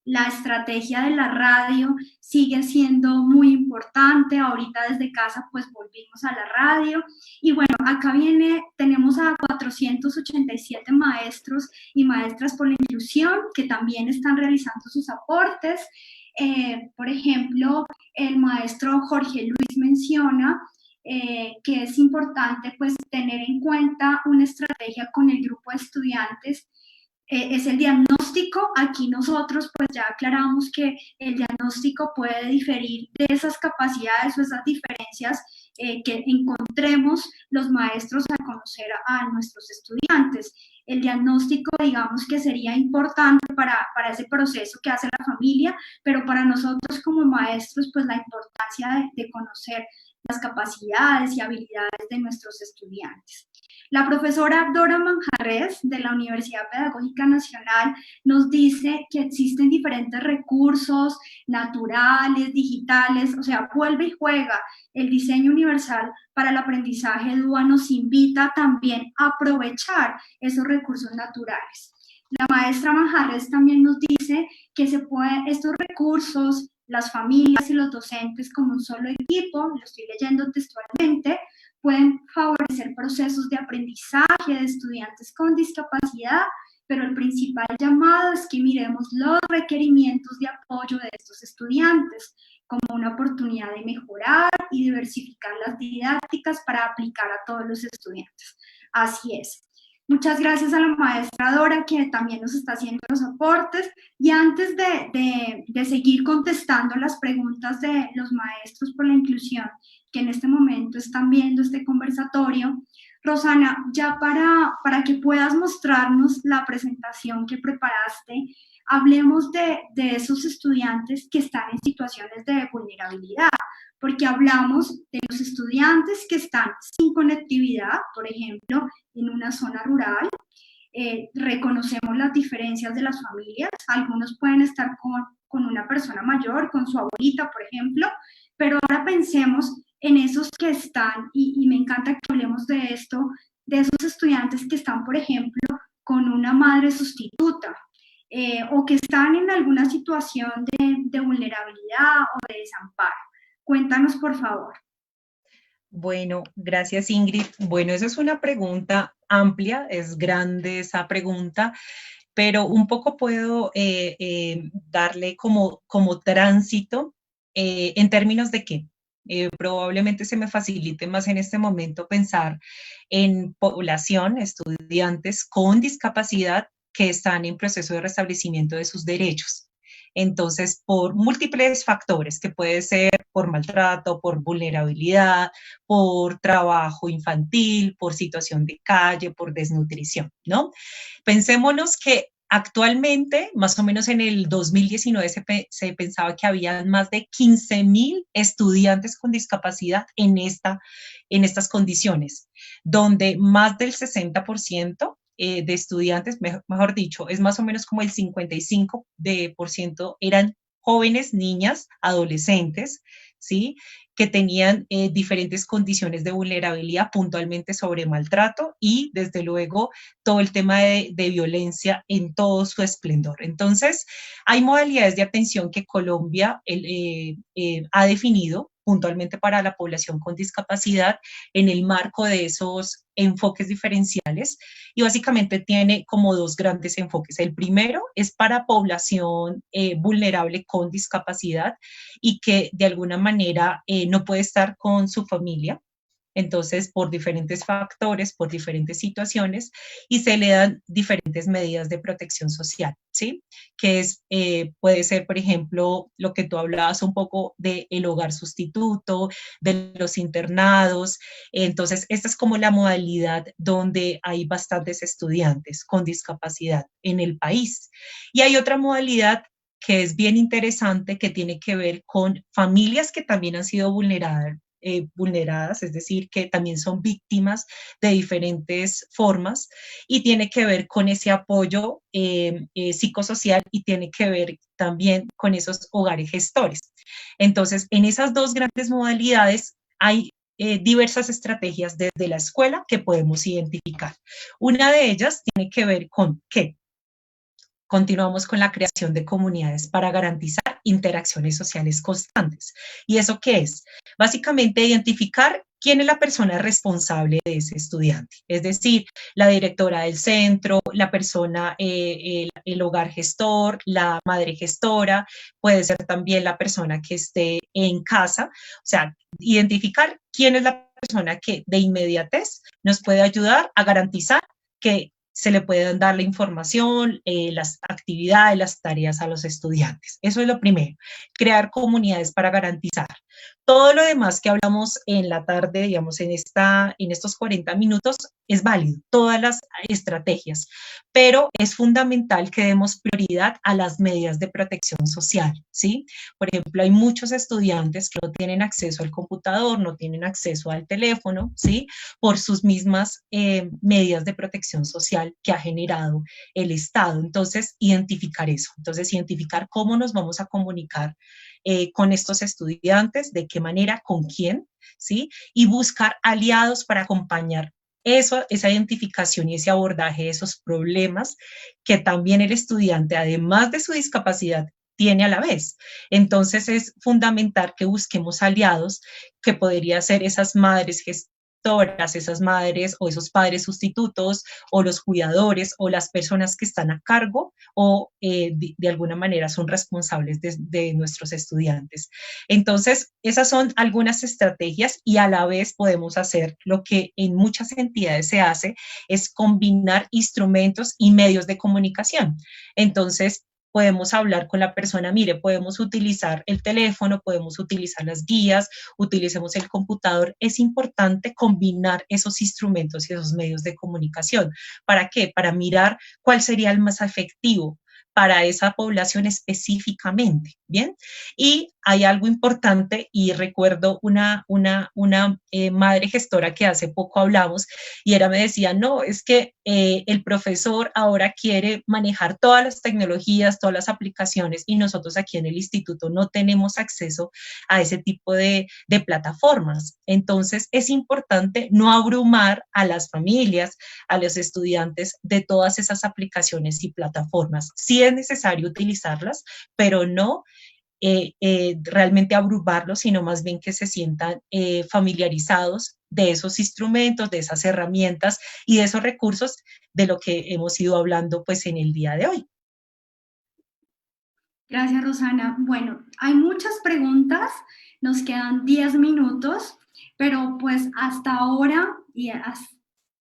La estrategia de la radio sigue siendo muy importante. Ahorita desde casa pues volvimos a la radio. Y bueno, acá tenemos a 487 maestros y maestras por la inclusión que también están realizando sus aportes. Por ejemplo, el maestro Jorge Luis menciona que es importante pues tener en cuenta una estrategia con el grupo de estudiantes. Es el diagnóstico. Aquí nosotros pues ya aclaramos que el diagnóstico puede diferir de esas capacidades o esas diferencias que encontremos los maestros al conocer a nuestros estudiantes. El diagnóstico, digamos que sería importante para ese proceso que hace la familia, pero para nosotros como maestros, pues la importancia de conocer las capacidades y habilidades de nuestros estudiantes. La profesora Dora Manjarres de la Universidad Pedagógica Nacional nos dice que existen diferentes recursos naturales, digitales, o sea, vuelve y juega. El diseño universal para el aprendizaje DUA nos invita también a aprovechar esos recursos naturales. La maestra Manjarres también nos dice que estos recursos, las familias y los docentes como un solo equipo, lo estoy leyendo textualmente, pueden favorecer procesos de aprendizaje de estudiantes con discapacidad, pero el principal llamado es que miremos los requerimientos de apoyo de estos estudiantes, como una oportunidad de mejorar y diversificar las didácticas para aplicar a todos los estudiantes. Así es. Muchas gracias a la maestra Dora, que también nos está haciendo los aportes. Y antes de seguir contestando las preguntas de los maestros por la inclusión, que en este momento están viendo este conversatorio, Rosana, ya para que puedas mostrarnos la presentación que preparaste, hablemos de esos estudiantes que están en situaciones de vulnerabilidad, porque hablamos de los estudiantes que están sin conectividad, por ejemplo, en una zona rural. Reconocemos las diferencias de las familias. Algunos pueden estar con una persona mayor, con su abuelita, por ejemplo, pero ahora pensemos en esos que están, y me encanta que hablemos de esto, de esos estudiantes que están, por ejemplo, con una madre sustituta, o que están en alguna situación de vulnerabilidad o de desamparo. Cuéntanos, por favor. Bueno, gracias Ingrid. Bueno, esa es una pregunta amplia, es grande esa pregunta, pero un poco puedo darle como tránsito en términos de qué. Probablemente se me facilite más en este momento pensar en población, estudiantes con discapacidad que están en proceso de restablecimiento de sus derechos. Entonces, por múltiples factores, que puede ser por maltrato, por vulnerabilidad, por trabajo infantil, por situación de calle, por desnutrición, ¿no? Pensémonos que actualmente, más o menos en el 2019, se pensaba que había más de 15.000 estudiantes con discapacidad en estas condiciones, donde más del 60% de estudiantes, mejor dicho, es más o menos como el 55% eran jóvenes, niñas, adolescentes, ¿sí? Que tenían diferentes condiciones de vulnerabilidad, puntualmente sobre maltrato y, desde luego, todo el tema de violencia en todo su esplendor. Entonces, hay modalidades de atención que Colombia ha definido puntualmente para la población con discapacidad en el marco de esos enfoques diferenciales, y básicamente tiene como dos grandes enfoques. El primero es para población vulnerable con discapacidad y que de alguna manera no puede estar con su familia. Entonces, por diferentes factores, por diferentes situaciones, y se le dan diferentes medidas de protección social, ¿sí? Que puede ser, por ejemplo, lo que tú hablabas un poco del hogar sustituto, de los internados. Entonces, esta es como la modalidad donde hay bastantes estudiantes con discapacidad en el país. Y hay otra modalidad que es bien interesante, que tiene que ver con familias que también han sido vulneradas, es decir, que también son víctimas de diferentes formas, y tiene que ver con ese apoyo psicosocial, y tiene que ver también con esos hogares gestores. Entonces, en esas dos grandes modalidades hay diversas estrategias desde la escuela que podemos identificar. Una de ellas tiene que ver con ¿qué? Continuamos con la creación de comunidades para garantizar interacciones sociales constantes. ¿Y eso qué es? Básicamente identificar quién es la persona responsable de ese estudiante, es decir, la directora del centro, la persona, el hogar gestor, la madre gestora, puede ser también la persona que esté en casa, o sea, identificar quién es la persona que de inmediatez nos puede ayudar a garantizar que se le pueden dar la información, las actividades, las tareas a los estudiantes. Eso es lo primero, crear comunidades para garantizar. Todo lo demás que hablamos en la tarde, digamos, en estos 40 minutos, es válido, todas las estrategias, pero es fundamental que demos prioridad a las medidas de protección social, ¿sí? Por ejemplo, hay muchos estudiantes que no tienen acceso al computador, no tienen acceso al teléfono, ¿sí? Por sus mismas medidas de protección social que ha generado el Estado. Entonces, identificar eso. Entonces, identificar cómo nos vamos a comunicar con estos estudiantes, de qué manera, con quién, ¿sí? Y buscar aliados para acompañar esa identificación y ese abordaje de esos problemas que también el estudiante, además de su discapacidad, tiene a la vez. Entonces, es fundamental que busquemos aliados, que podría ser esas madres tutoras, esas madres o esos padres sustitutos, o los cuidadores, o las personas que están a cargo, o de alguna manera son responsables de nuestros estudiantes. Entonces, esas son algunas estrategias, y a la vez podemos hacer lo que en muchas entidades se hace, es combinar instrumentos y medios de comunicación. Entonces, podemos hablar con la persona, mire, podemos utilizar el teléfono, podemos utilizar las guías, utilicemos el computador. Es importante combinar esos instrumentos y esos medios de comunicación. ¿Para qué? Para mirar cuál sería el más efectivo para esa población específicamente, ¿bien? Y hay algo importante, y recuerdo una madre gestora que hace poco hablamos, y ella me decía, no, es que el profesor ahora quiere manejar todas las tecnologías, todas las aplicaciones, y nosotros aquí en el instituto no tenemos acceso a ese tipo de plataformas. Entonces, es importante no abrumar a las familias, a los estudiantes de todas esas aplicaciones y plataformas. Sí es necesario utilizarlas, pero no realmente abrumarlos, sino más bien que se sientan familiarizados de esos instrumentos, de esas herramientas y de esos recursos de lo que hemos ido hablando pues en el día de hoy. Gracias, Rosana. Bueno, hay muchas preguntas, nos quedan 10 minutos, pero pues hasta ahora,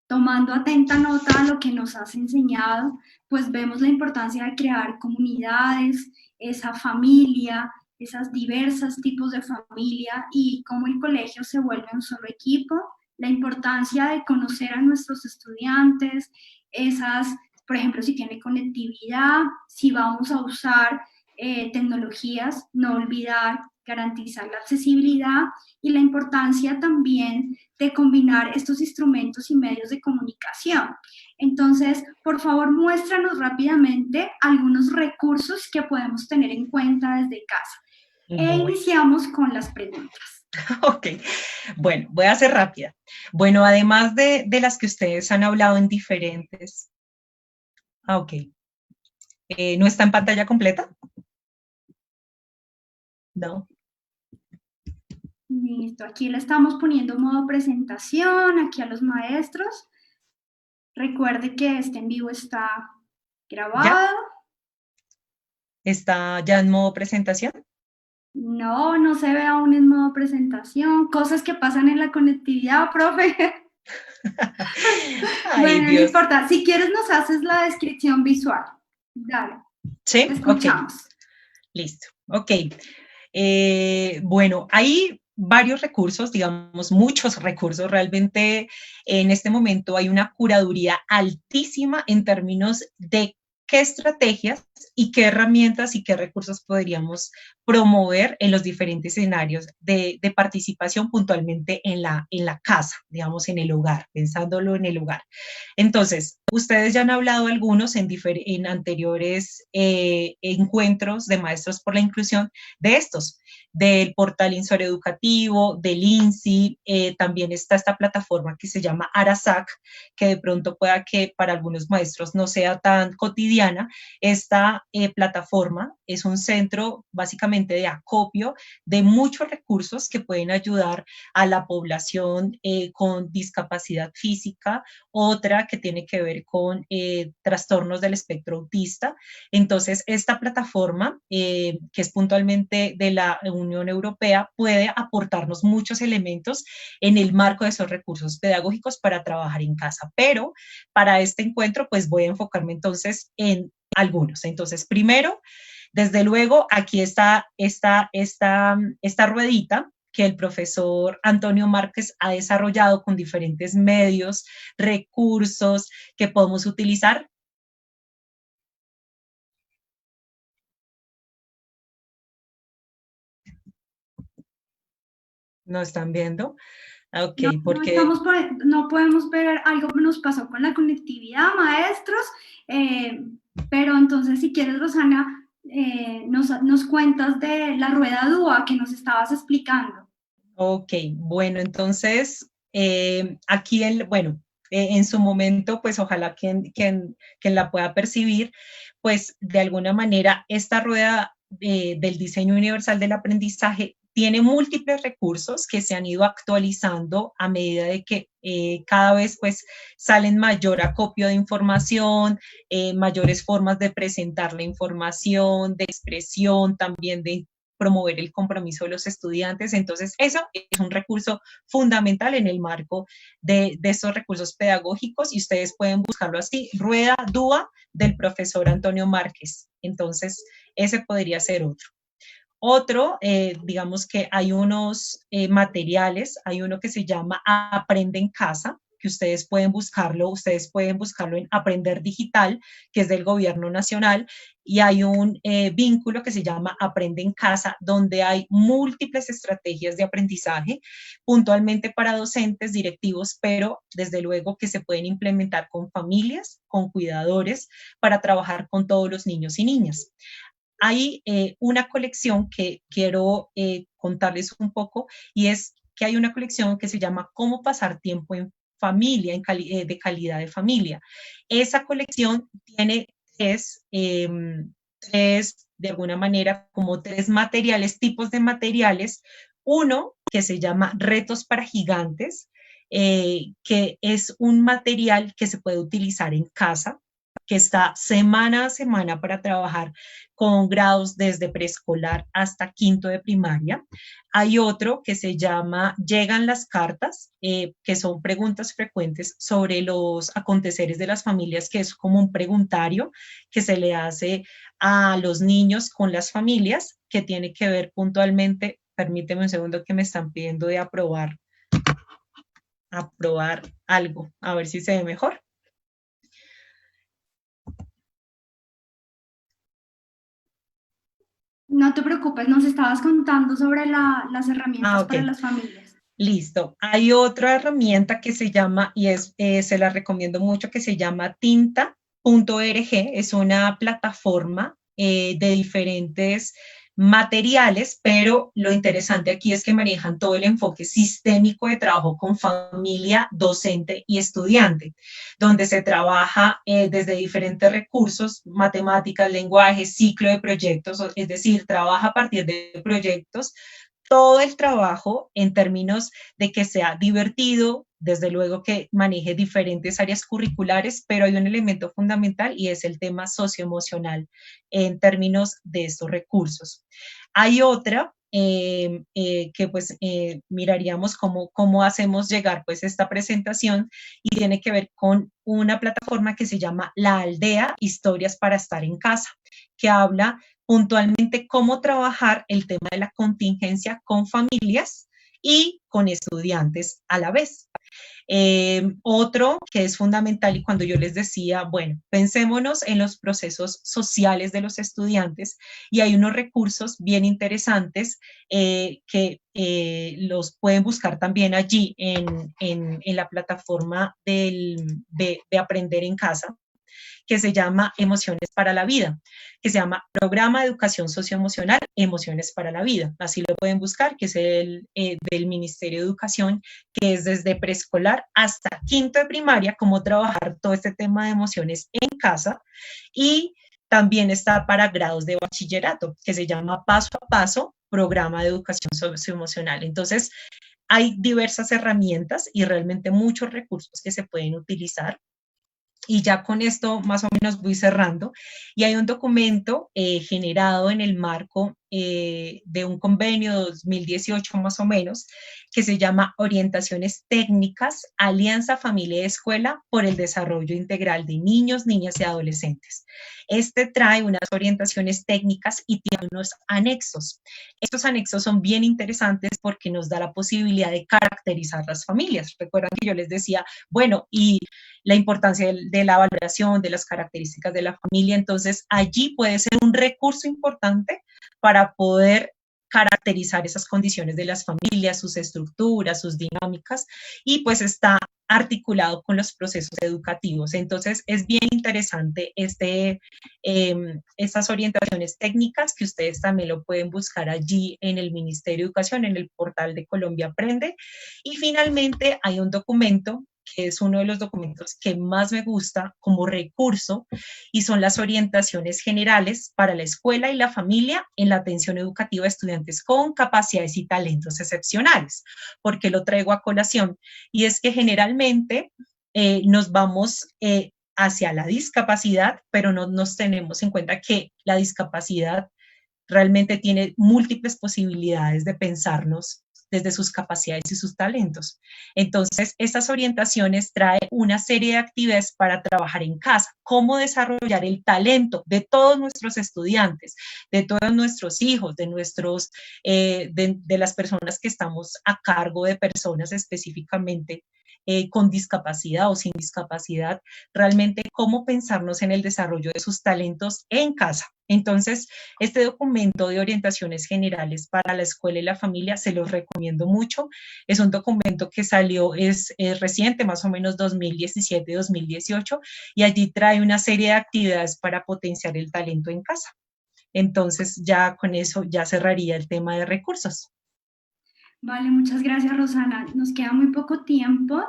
tomando atenta nota de lo que nos has enseñado, pues vemos la importancia de crear comunidades, esa familia, esos diversos tipos de familia, y cómo el colegio se vuelve un solo equipo, la importancia de conocer a nuestros estudiantes, por ejemplo, si tiene conectividad, si vamos a usar tecnologías, no olvidar garantizar la accesibilidad, y la importancia también de combinar estos instrumentos y medios de comunicación. Entonces, por favor, muéstranos rápidamente algunos recursos que podemos tener en cuenta desde casa. Iniciamos con las preguntas. Ok, bueno, voy a ser rápida. Bueno, además de las que ustedes han hablado en diferentes... Ok. ¿No está en pantalla completa? No. Listo, aquí le estamos poniendo modo presentación, aquí a los maestros. Recuerde que este en vivo está grabado. ¿Ya? ¿Está ya en modo presentación? No, no se ve aún en modo presentación. Cosas que pasan en la conectividad, profe. Ay, bueno, Dios. no importa. Si quieres nos haces la descripción visual. Dale. Sí, escuchamos. Okay. Listo, ok. Bueno, hay varios recursos, digamos, muchos recursos. Realmente en este momento hay una curaduría altísima en términos de qué estrategias y qué herramientas y qué recursos podríamos promover en los diferentes escenarios de participación, puntualmente en la casa, digamos, en el hogar, pensándolo en el hogar. Entonces, ustedes ya han hablado algunos en anteriores encuentros de Maestros por la Inclusión de estos, del portal Insor Educativo, del INSI, también está esta plataforma que se llama Arasac, que de pronto pueda que para algunos maestros no sea tan cotidiana. Esta plataforma es un centro básicamente de acopio de muchos recursos que pueden ayudar a la población con discapacidad física, otra que tiene que ver con trastornos del espectro autista. Entonces, esta plataforma, que es puntualmente de la Unión Europea, puede aportarnos muchos elementos en el marco de esos recursos pedagógicos para trabajar en casa. Pero para este encuentro, pues voy a enfocarme entonces en algunos. Entonces, primero, desde luego, aquí está esta ruedita que el profesor Antonio Márquez ha desarrollado con diferentes medios, recursos que podemos utilizar. ¿No están viendo? Ok, no, porque... no podemos ver, algo que nos pasó con la conectividad, maestros, pero entonces si quieres, Rosana, nos cuentas de la rueda DUA que nos estabas explicando. Ok, bueno, entonces, aquí, en su momento, pues ojalá quien la pueda percibir, pues de alguna manera esta rueda del diseño universal del aprendizaje tiene múltiples recursos que se han ido actualizando a medida de que cada vez pues salen mayor acopio de información, mayores formas de presentar la información, de expresión, también de promover el compromiso de los estudiantes. Entonces, eso es un recurso fundamental en el marco de estos recursos pedagógicos y ustedes pueden buscarlo así, Rueda DUA del profesor Antonio Márquez. Entonces, ese podría ser otro. Otro, digamos que hay unos materiales, hay uno que se llama Aprende en Casa, que ustedes pueden buscarlo en Aprender Digital, que es del Gobierno Nacional, y hay un vínculo que se llama Aprende en Casa, donde hay múltiples estrategias de aprendizaje, puntualmente para docentes, directivos, pero desde luego que se pueden implementar con familias, con cuidadores, para trabajar con todos los niños y niñas. Hay una colección que quiero contarles un poco y es que hay una colección que se llama Cómo pasar tiempo en familia, de calidad de familia. Esa colección tiene de alguna manera, como tres materiales, tipos de materiales. Uno que se llama Retos para Gigantes, que es un material que se puede utilizar en casa, que está semana a semana para trabajar con grados desde preescolar hasta quinto de primaria. Hay otro que se llama Llegan las cartas, que son preguntas frecuentes sobre los aconteceres de las familias, que es como un preguntario que se le hace a los niños con las familias, que tiene que ver puntualmente, permíteme un segundo que me están pidiendo de aprobar algo, a ver si se ve mejor. No te preocupes, nos estabas contando sobre las herramientas Okay. para las familias. Listo. Hay otra herramienta que se llama, y se la recomiendo mucho, que se llama tinta.org. Es una plataforma de diferentes materiales, pero lo interesante aquí es que manejan todo el enfoque sistémico de trabajo con familia, docente y estudiante, donde se trabaja desde diferentes recursos, matemáticas, lenguaje, ciclo de proyectos, es decir, trabaja a partir de proyectos, todo el trabajo en términos de que sea divertido, desde luego que maneje diferentes áreas curriculares, pero hay un elemento fundamental y es el tema socioemocional en términos de estos recursos. Hay otra que pues miraríamos cómo hacemos llegar pues esta presentación y tiene que ver con una plataforma que se llama La Aldea, Historias para Estar en Casa, que habla puntualmente cómo trabajar el tema de la contingencia con familias y con estudiantes a la vez. Otro que es fundamental y cuando yo les decía, bueno, pensémonos en los procesos sociales de los estudiantes y hay unos recursos bien interesantes que los pueden buscar también allí en la plataforma de Aprender en Casa, que se llama Emociones para la Vida, que se llama Programa de Educación Socioemocional, Emociones para la Vida. Así lo pueden buscar, que es del Ministerio de Educación, que es desde preescolar hasta quinto de primaria, cómo trabajar todo este tema de emociones en casa. Y también está para grados de bachillerato, que se llama Paso a Paso, Programa de Educación Socioemocional. Entonces, hay diversas herramientas y realmente muchos recursos que se pueden utilizar. Y ya con esto más o menos voy cerrando. Y hay un documento generado en el marco de un convenio 2018 más o menos, que se llama Orientaciones Técnicas, Alianza Familia y Escuela por el Desarrollo Integral de Niños, Niñas y Adolescentes. Este trae unas orientaciones técnicas y tiene unos anexos. Estos anexos son bien interesantes porque nos da la posibilidad de caracterizar las familias. Recuerdan que yo les decía, bueno, y la importancia de la valoración, de las características de la familia. Entonces, allí puede ser un recurso importante para poder caracterizar esas condiciones de las familias, sus estructuras, sus dinámicas, y pues está articulado con los procesos educativos. Entonces, es bien interesante estas orientaciones técnicas que ustedes también lo pueden buscar allí en el Ministerio de Educación, en el portal de Colombia Aprende. Y finalmente, hay un documento que es uno de los documentos que más me gusta como recurso, y son las orientaciones generales para la escuela y la familia en la atención educativa de estudiantes con capacidades y talentos excepcionales. ¿Por qué lo traigo a colación? Y es que generalmente nos vamos hacia la discapacidad, pero no nos tenemos en cuenta que la discapacidad realmente tiene múltiples posibilidades de pensarnos desde sus capacidades y sus talentos. Entonces, estas orientaciones traen una serie de actividades para trabajar en casa, cómo desarrollar el talento de todos nuestros estudiantes, de todos nuestros hijos, de las personas que estamos a cargo de personas específicamente con discapacidad o sin discapacidad, realmente cómo pensarnos en el desarrollo de sus talentos en casa. Entonces, este documento de orientaciones generales para la escuela y la familia se los recomiendo mucho. Es un documento que salió, es reciente, más o menos 2017-2018, y allí trae una serie de actividades para potenciar el talento en casa. Entonces, ya con eso ya cerraría el tema de recursos. Vale, muchas gracias, Rosana. Nos queda muy poco tiempo.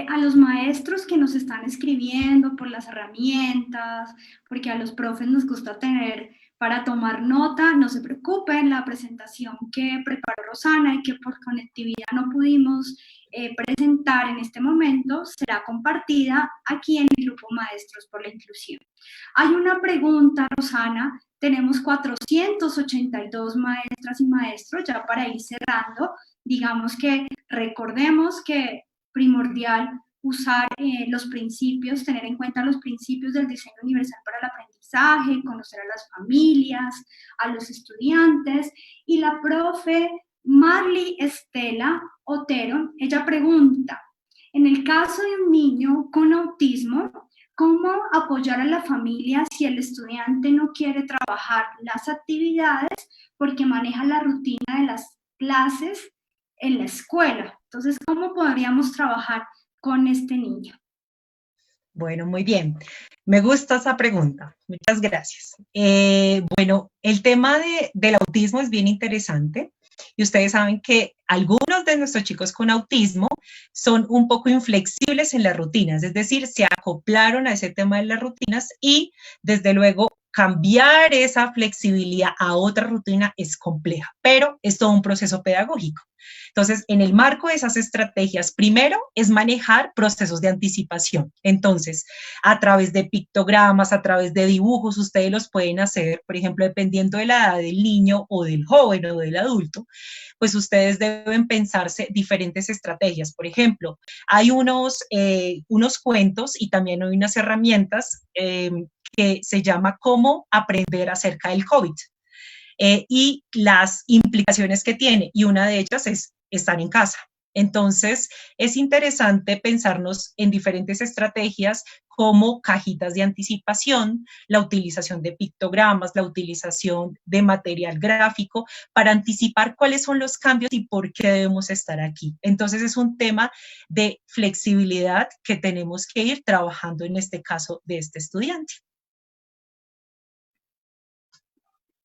A los maestros que nos están escribiendo por las herramientas, porque a los profes nos gusta tener para tomar nota, no se preocupen, la presentación que preparó Rosana y que por conectividad no pudimos presentar en este momento será compartida aquí en el grupo Maestros por la Inclusión. Hay una pregunta, Rosana. Tenemos 482 maestras y maestros, ya para ir cerrando. Digamos que recordemos que primordial usar los principios, tener en cuenta los principios del diseño universal para el aprendizaje, conocer a las familias, a los estudiantes. Y la profe Marley Estela Otero, ella pregunta, en el caso de un niño con autismo, ¿cómo apoyar a la familia si el estudiante no quiere trabajar las actividades porque maneja la rutina de las clases en la escuela? Entonces, ¿cómo podríamos trabajar con este niño? Bueno, muy bien. Me gusta esa pregunta. Muchas gracias. Bueno, el tema del autismo es bien interesante, y ustedes saben que algunos de nuestros chicos con autismo son un poco inflexibles en las rutinas, es decir, se acoplaron a ese tema de las rutinas, y desde luego cambiar esa flexibilidad a otra rutina es compleja, pero es todo un proceso pedagógico. Entonces, en el marco de esas estrategias, primero es manejar procesos de anticipación. Entonces, a través de pictogramas, a través de dibujos, ustedes los pueden hacer, por ejemplo, dependiendo de la edad del niño o del joven o del adulto, pues ustedes deben pensarse diferentes estrategias. Por ejemplo, hay unos cuentos y también hay unas herramientas que se llama Cómo aprender acerca del COVID. Y las implicaciones que tiene, y una de ellas es estar en casa. Entonces, es interesante pensarnos en diferentes estrategias como cajitas de anticipación, la utilización de pictogramas, la utilización de material gráfico para anticipar cuáles son los cambios y por qué debemos estar aquí. Entonces, es un tema de flexibilidad que tenemos que ir trabajando en este caso de este estudiante.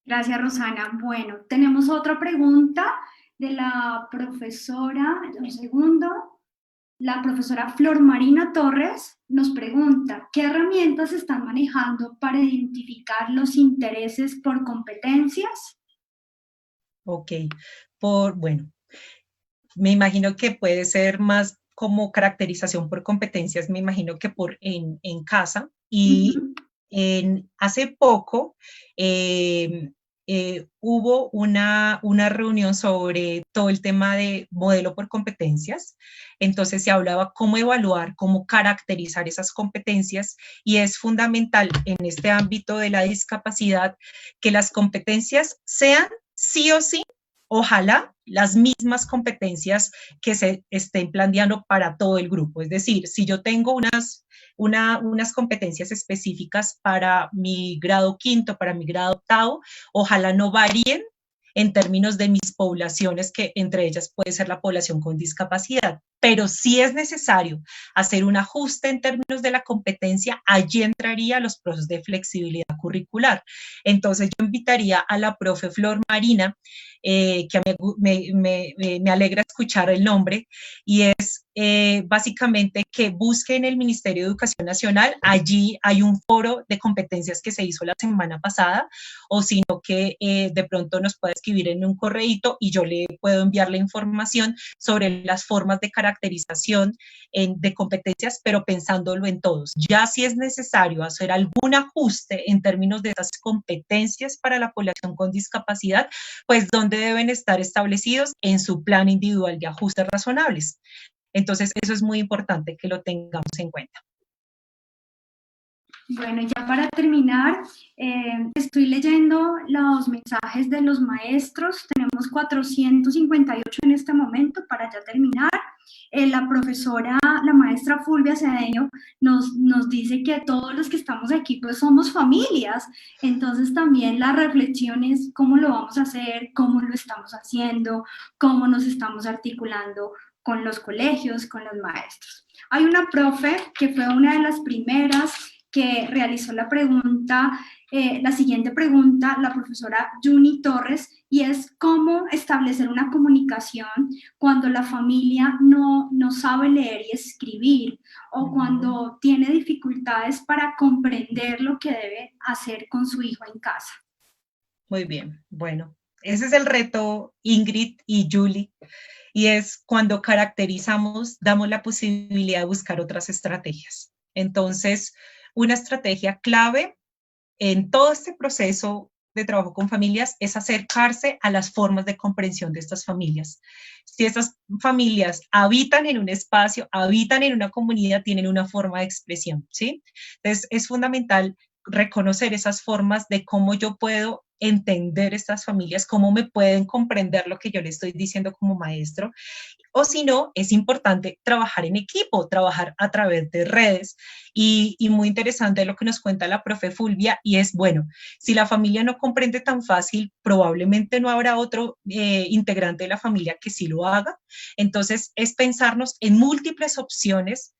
Gracias, Rosana. Bueno, tenemos otra pregunta de la profesora, un segundo, la profesora Flor Marina Torres nos pregunta, ¿qué herramientas están manejando para identificar los intereses por competencias? Ok, bueno, me imagino que puede ser más como caracterización por competencias, me imagino que en casa. Y hace poco hubo una reunión sobre todo el tema de modelo por competencias. Entonces se hablaba cómo evaluar, cómo caracterizar esas competencias, y es fundamental en este ámbito de la discapacidad que las competencias sean sí o sí, ojalá, las mismas competencias que se estén planteando para todo el grupo. Es decir, si yo tengo unas competencias específicas para mi grado quinto, para mi grado octavo, ojalá no varíen en términos de mis poblaciones, que entre ellas puede ser la población con discapacidad. pero si es necesario hacer un ajuste en términos de la competencia, allí entraría los procesos de flexibilidad curricular. Entonces yo invitaría a la profe Flor Marina, que me alegra escuchar el nombre, y es básicamente que busque en el Ministerio de Educación Nacional, allí hay un foro de competencias que se hizo la semana pasada, o sino que de pronto nos pueda escribir en un correíto y yo le puedo enviar la información sobre las formas de caracterización de competencias, pero pensándolo en todos. Ya si es necesario hacer algún ajuste en términos de esas competencias para la población con discapacidad, pues ¿dónde deben estar establecidos? En su plan individual de ajustes razonables. Entonces, eso es muy importante que lo tengamos en cuenta. Bueno, ya para terminar, estoy leyendo los mensajes de los maestros. Tenemos 458 en este momento para ya terminar. La profesora, la maestra Fulvia Cedeño, nos dice que todos los que estamos aquí pues somos familias. Entonces también la reflexión es cómo lo vamos a hacer, cómo lo estamos haciendo, cómo nos estamos articulando con los colegios, con los maestros. Hay una profe que fue una de las primeras que realizó la pregunta, la siguiente pregunta, la profesora Juni Torres, y es cómo establecer una comunicación cuando la familia no sabe leer y escribir, o cuando tiene dificultades para comprender lo que debe hacer con su hijo en casa. Muy bien, bueno, ese es el reto, Ingrid y Julie, y es cuando caracterizamos, damos la posibilidad de buscar otras estrategias. Entonces, una estrategia clave en todo este proceso de trabajo con familias es acercarse a las formas de comprensión de estas familias. Si estas familias habitan en un espacio, habitan en una comunidad, tienen una forma de expresión, ¿sí? Entonces, es fundamental reconocer esas formas de cómo yo puedo entender estas familias, cómo me pueden comprender lo que yo le estoy diciendo como maestro, o si no, es importante trabajar en equipo, trabajar a través de redes, y muy interesante lo que nos cuenta la profe Fulvia, y es, bueno, si la familia no comprende tan fácil, probablemente no habrá otro integrante de la familia que sí lo haga, entonces es pensarnos en múltiples opciones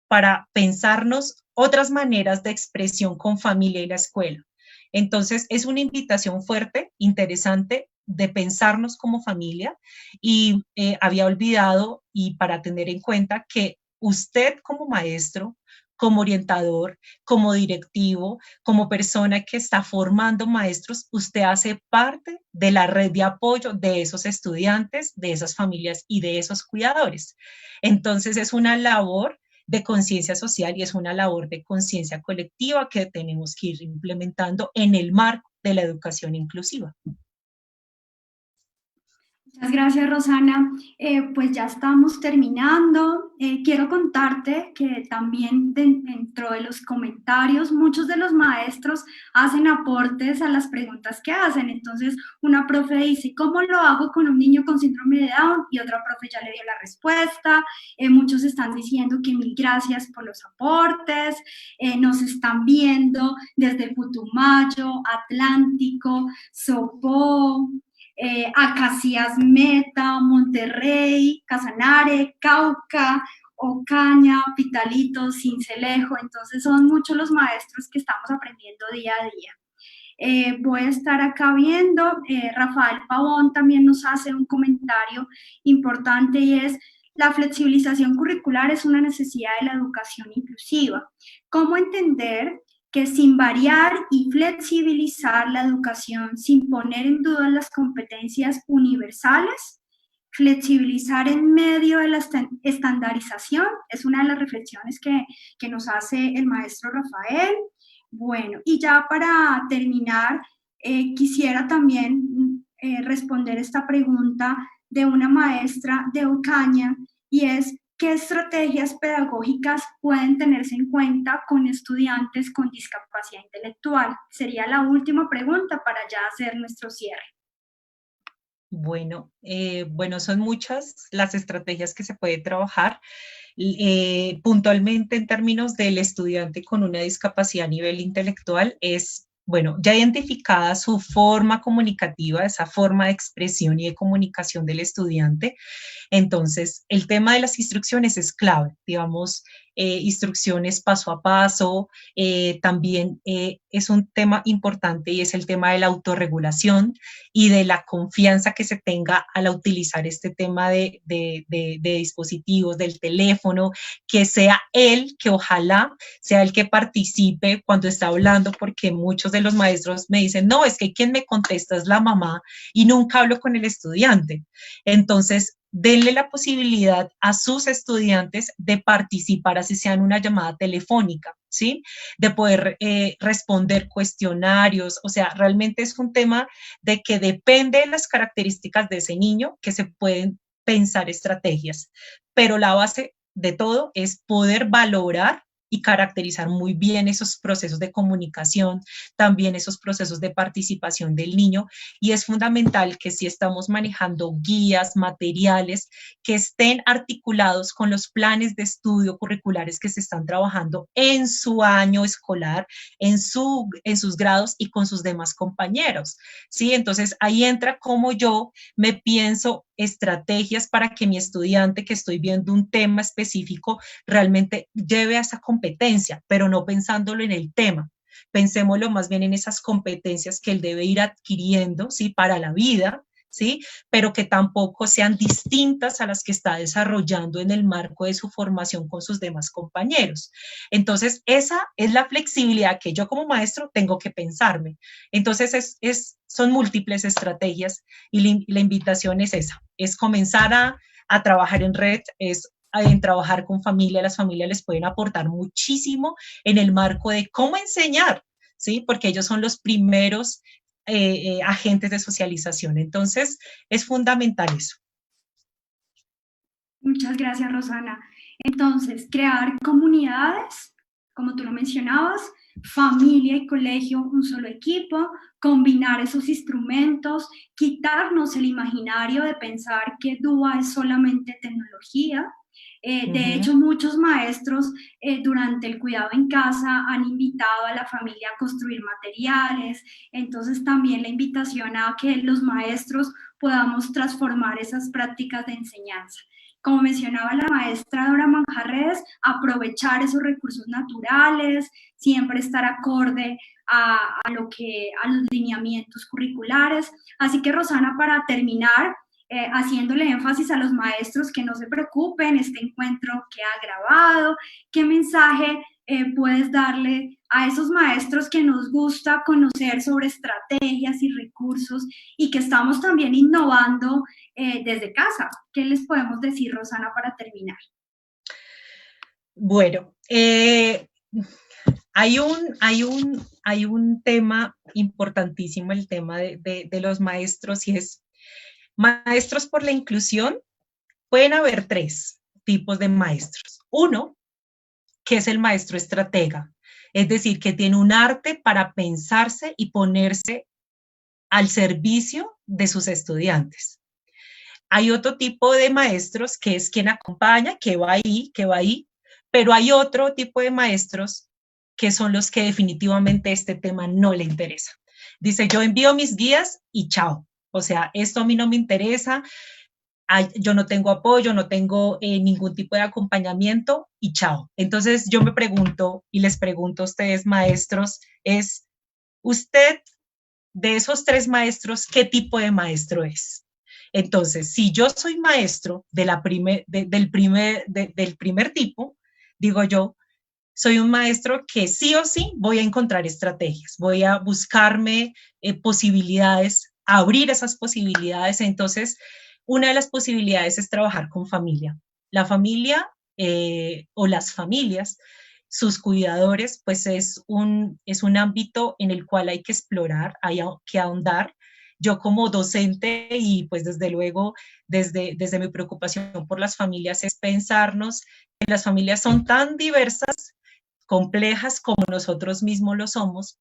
para pensarnos otras maneras de expresión con familia y la escuela. Entonces, es una invitación fuerte, interesante, de pensarnos como familia, y había olvidado, y para tener en cuenta que usted como maestro, como orientador, como directivo, como persona que está formando maestros, usted hace parte de la red de apoyo de esos estudiantes, de esas familias y de esos cuidadores. Entonces, es una labor de conciencia social y es una labor de conciencia colectiva que tenemos que ir implementando en el marco de la educación inclusiva. Muchas gracias, Rosana. Pues ya estamos terminando. Quiero contarte que también dentro de los comentarios, muchos de los maestros hacen aportes a las preguntas que hacen. Entonces, una profe dice, ¿cómo lo hago con un niño con síndrome de Down? Y otra profe ya le dio la respuesta. Muchos están diciendo que mil gracias por los aportes. Nos están viendo desde Putumayo, Atlántico, Sopó, Acacias Meta, Monterrey, Casanare, Cauca, Ocaña, Pitalito, Cincelejo. Entonces son muchos los maestros que estamos aprendiendo día a día. Voy a estar acá viendo, Rafael Pavón también nos hace un comentario importante, y es: la flexibilización curricular es una necesidad de la educación inclusiva. ¿Cómo entender que sin variar y flexibilizar la educación, sin poner en duda las competencias universales, flexibilizar en medio de la estandarización? Es una de las reflexiones que nos hace el maestro Rafael. Bueno, y ya para terminar, quisiera también responder esta pregunta de una maestra de Ocaña, y es: ¿qué estrategias pedagógicas pueden tenerse en cuenta con estudiantes con discapacidad intelectual? Sería la última pregunta para ya hacer nuestro cierre. Bueno, son muchas las estrategias que se puede trabajar. Puntualmente en términos del estudiante con una discapacidad a nivel intelectual, es Bueno, ya identificada su forma comunicativa, esa forma de expresión y de comunicación del estudiante, entonces, el tema de las instrucciones es clave, digamos, instrucciones paso a paso, también es un tema importante y es el tema de la autorregulación y de la confianza que se tenga al utilizar este tema de dispositivos, del teléfono, que sea él, que ojalá sea el que participe cuando está hablando, porque muchos de los maestros me dicen, no, es que quien me contesta es la mamá y nunca hablo con el estudiante. Entonces, denle la posibilidad a sus estudiantes de participar, así sea en una llamada telefónica, ¿sí? De poder responder cuestionarios, o sea, realmente es un tema de que depende de las características de ese niño que se pueden pensar estrategias, pero la base de todo es poder valorar y caracterizar muy bien esos procesos de comunicación, también esos procesos de participación del niño, y es fundamental que si estamos manejando guías, materiales, que estén articulados con los planes de estudio curriculares que se están trabajando en su año escolar, en sus grados y con sus demás compañeros, ¿sí? Entonces ahí entra como yo me pienso estrategias para que mi estudiante que estoy viendo un tema específico realmente lleve a esa competencia, pero no pensándolo en el tema. Pensémoslo más bien en esas competencias que él debe ir adquiriendo, ¿sí? Para la vida, ¿sí? Pero que tampoco sean distintas a las que está desarrollando en el marco de su formación con sus demás compañeros. Entonces, esa es la flexibilidad que yo como maestro tengo que pensarme. Entonces, son múltiples estrategias y la invitación es esa, es comenzar a trabajar en red, es en trabajar con familia, las familias les pueden aportar muchísimo en el marco de cómo enseñar, ¿sí? Porque ellos son los primeros agentes de socialización. Entonces, es fundamental eso. Muchas gracias, Rosana. Entonces, crear comunidades, como tú lo mencionabas, familia y colegio, un solo equipo, combinar esos instrumentos, quitarnos el imaginario de pensar que DUA es solamente tecnología. De hecho, muchos maestros durante el cuidado en casa han invitado a la familia a construir materiales, entonces también la invitación a que los maestros podamos transformar esas prácticas de enseñanza. Como mencionaba la maestra Dora Manjarres, aprovechar esos recursos naturales, siempre estar acorde a los lineamientos curriculares. Así que, Rosana, para terminar, haciéndole énfasis a los maestros que no se preocupen, este encuentro queda grabado. ¿Qué mensaje puedes darle a esos maestros que nos gusta conocer sobre estrategias y recursos y que estamos también innovando desde casa? ¿Qué les podemos decir, Rosana, para terminar? Bueno, hay un tema importantísimo, el tema de los maestros, y es maestros por la inclusión. Pueden haber tres tipos de maestros. Uno, que es el maestro estratega, es decir, que tiene un arte para pensarse y ponerse al servicio de sus estudiantes. Hay otro tipo de maestros que es quien acompaña, que va ahí, pero hay otro tipo de maestros que son los que definitivamente este tema no le interesa. Dice, yo envío mis guías y chao. O sea, esto a mí no me interesa, yo no tengo apoyo, no tengo ningún tipo de acompañamiento y chao. Entonces yo me pregunto y les pregunto a ustedes, maestros, es, usted de esos tres maestros, ¿qué tipo de maestro es? Entonces, si yo soy maestro del primer tipo, digo yo, soy un maestro que sí o sí voy a encontrar estrategias, voy a buscarme posibilidades, abrir esas posibilidades. Entonces, una de las posibilidades es trabajar con familia. La familia o las familias, sus cuidadores, pues es un ámbito en el cual hay que explorar, hay que ahondar. Yo como docente y pues desde luego desde mi preocupación por las familias es pensarnos que las familias son tan diversas, complejas como nosotros mismos lo somos,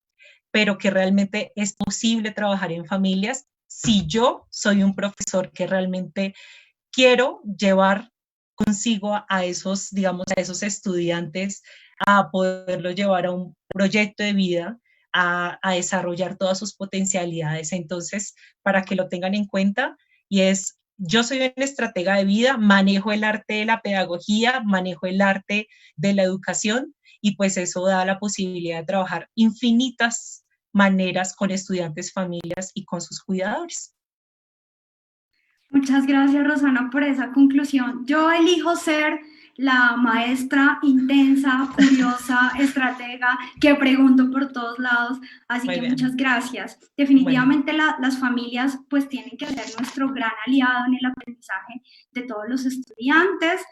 pero que realmente es posible trabajar en familias si yo soy un profesor que realmente quiero llevar consigo a esos, digamos, a esos estudiantes a poderlo llevar a un proyecto de vida, a desarrollar todas sus potencialidades. Entonces, para que lo tengan en cuenta, y es, yo soy una estratega de vida, manejo el arte de la pedagogía, manejo el arte de la educación, y pues eso da la posibilidad de trabajar infinitas maneras con estudiantes, familias y con sus cuidadores. Muchas gracias, Rosana, por esa conclusión. Yo elijo ser la maestra intensa, curiosa, estratega, que pregunto por todos lados, así Muy que bien. Muchas gracias. Definitivamente Bueno. las familias pues tienen que ser nuestro gran aliado en el aprendizaje de todos los estudiantes,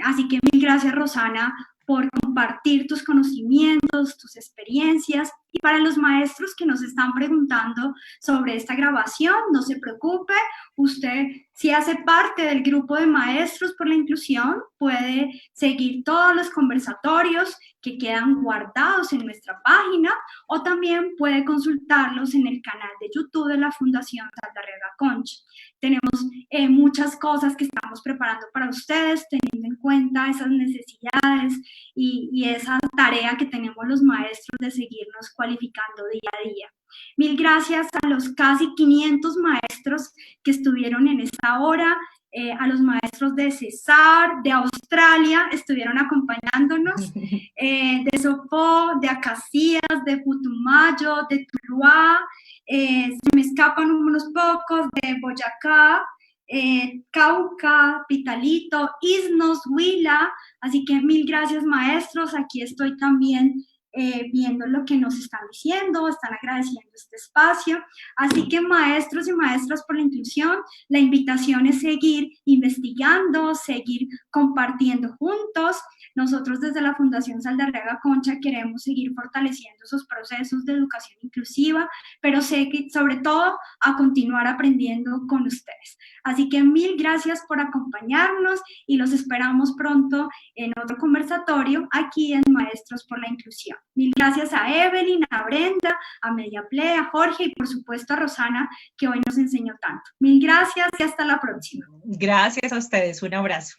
así que mil gracias, Rosana, por compartir tus conocimientos, tus experiencias. Y para los maestros que nos están preguntando sobre esta grabación, no se preocupe, usted, si hace parte del grupo de Maestros por la Inclusión, puede seguir todos los conversatorios que quedan guardados en nuestra página, o también puede consultarlos en el canal de YouTube de la Fundación Saldarriaga Concha. Tenemos muchas cosas que estamos preparando para ustedes, teniendo en cuenta esas necesidades y esa tarea que tenemos los maestros de seguirnos cualificando día a día. Mil gracias a los casi 500 maestros que estuvieron en esta hora, a los maestros de Cesar, de Australia, estuvieron acompañándonos, de Sopó, de Acacías, de Putumayo, de Tuluá, se me escapan unos pocos, de Boyacá, Cauca, Pitalito, Isnos, Huila, así que mil gracias maestros, aquí estoy también viendo lo que nos están diciendo, están agradeciendo este espacio, así que maestros y maestras por la inclusión, la invitación es seguir investigando, seguir compartiendo juntos. Nosotros desde la Fundación Saldarriaga Concha queremos seguir fortaleciendo esos procesos de educación inclusiva, pero sobre todo a continuar aprendiendo con ustedes. Así que mil gracias por acompañarnos y los esperamos pronto en otro conversatorio aquí en Maestros por la Inclusión. Mil gracias a Evelyn, a Brenda, a Mediaplay, a Jorge y por supuesto a Rosana, que hoy nos enseñó tanto. Mil gracias y hasta la próxima. Gracias a ustedes, un abrazo.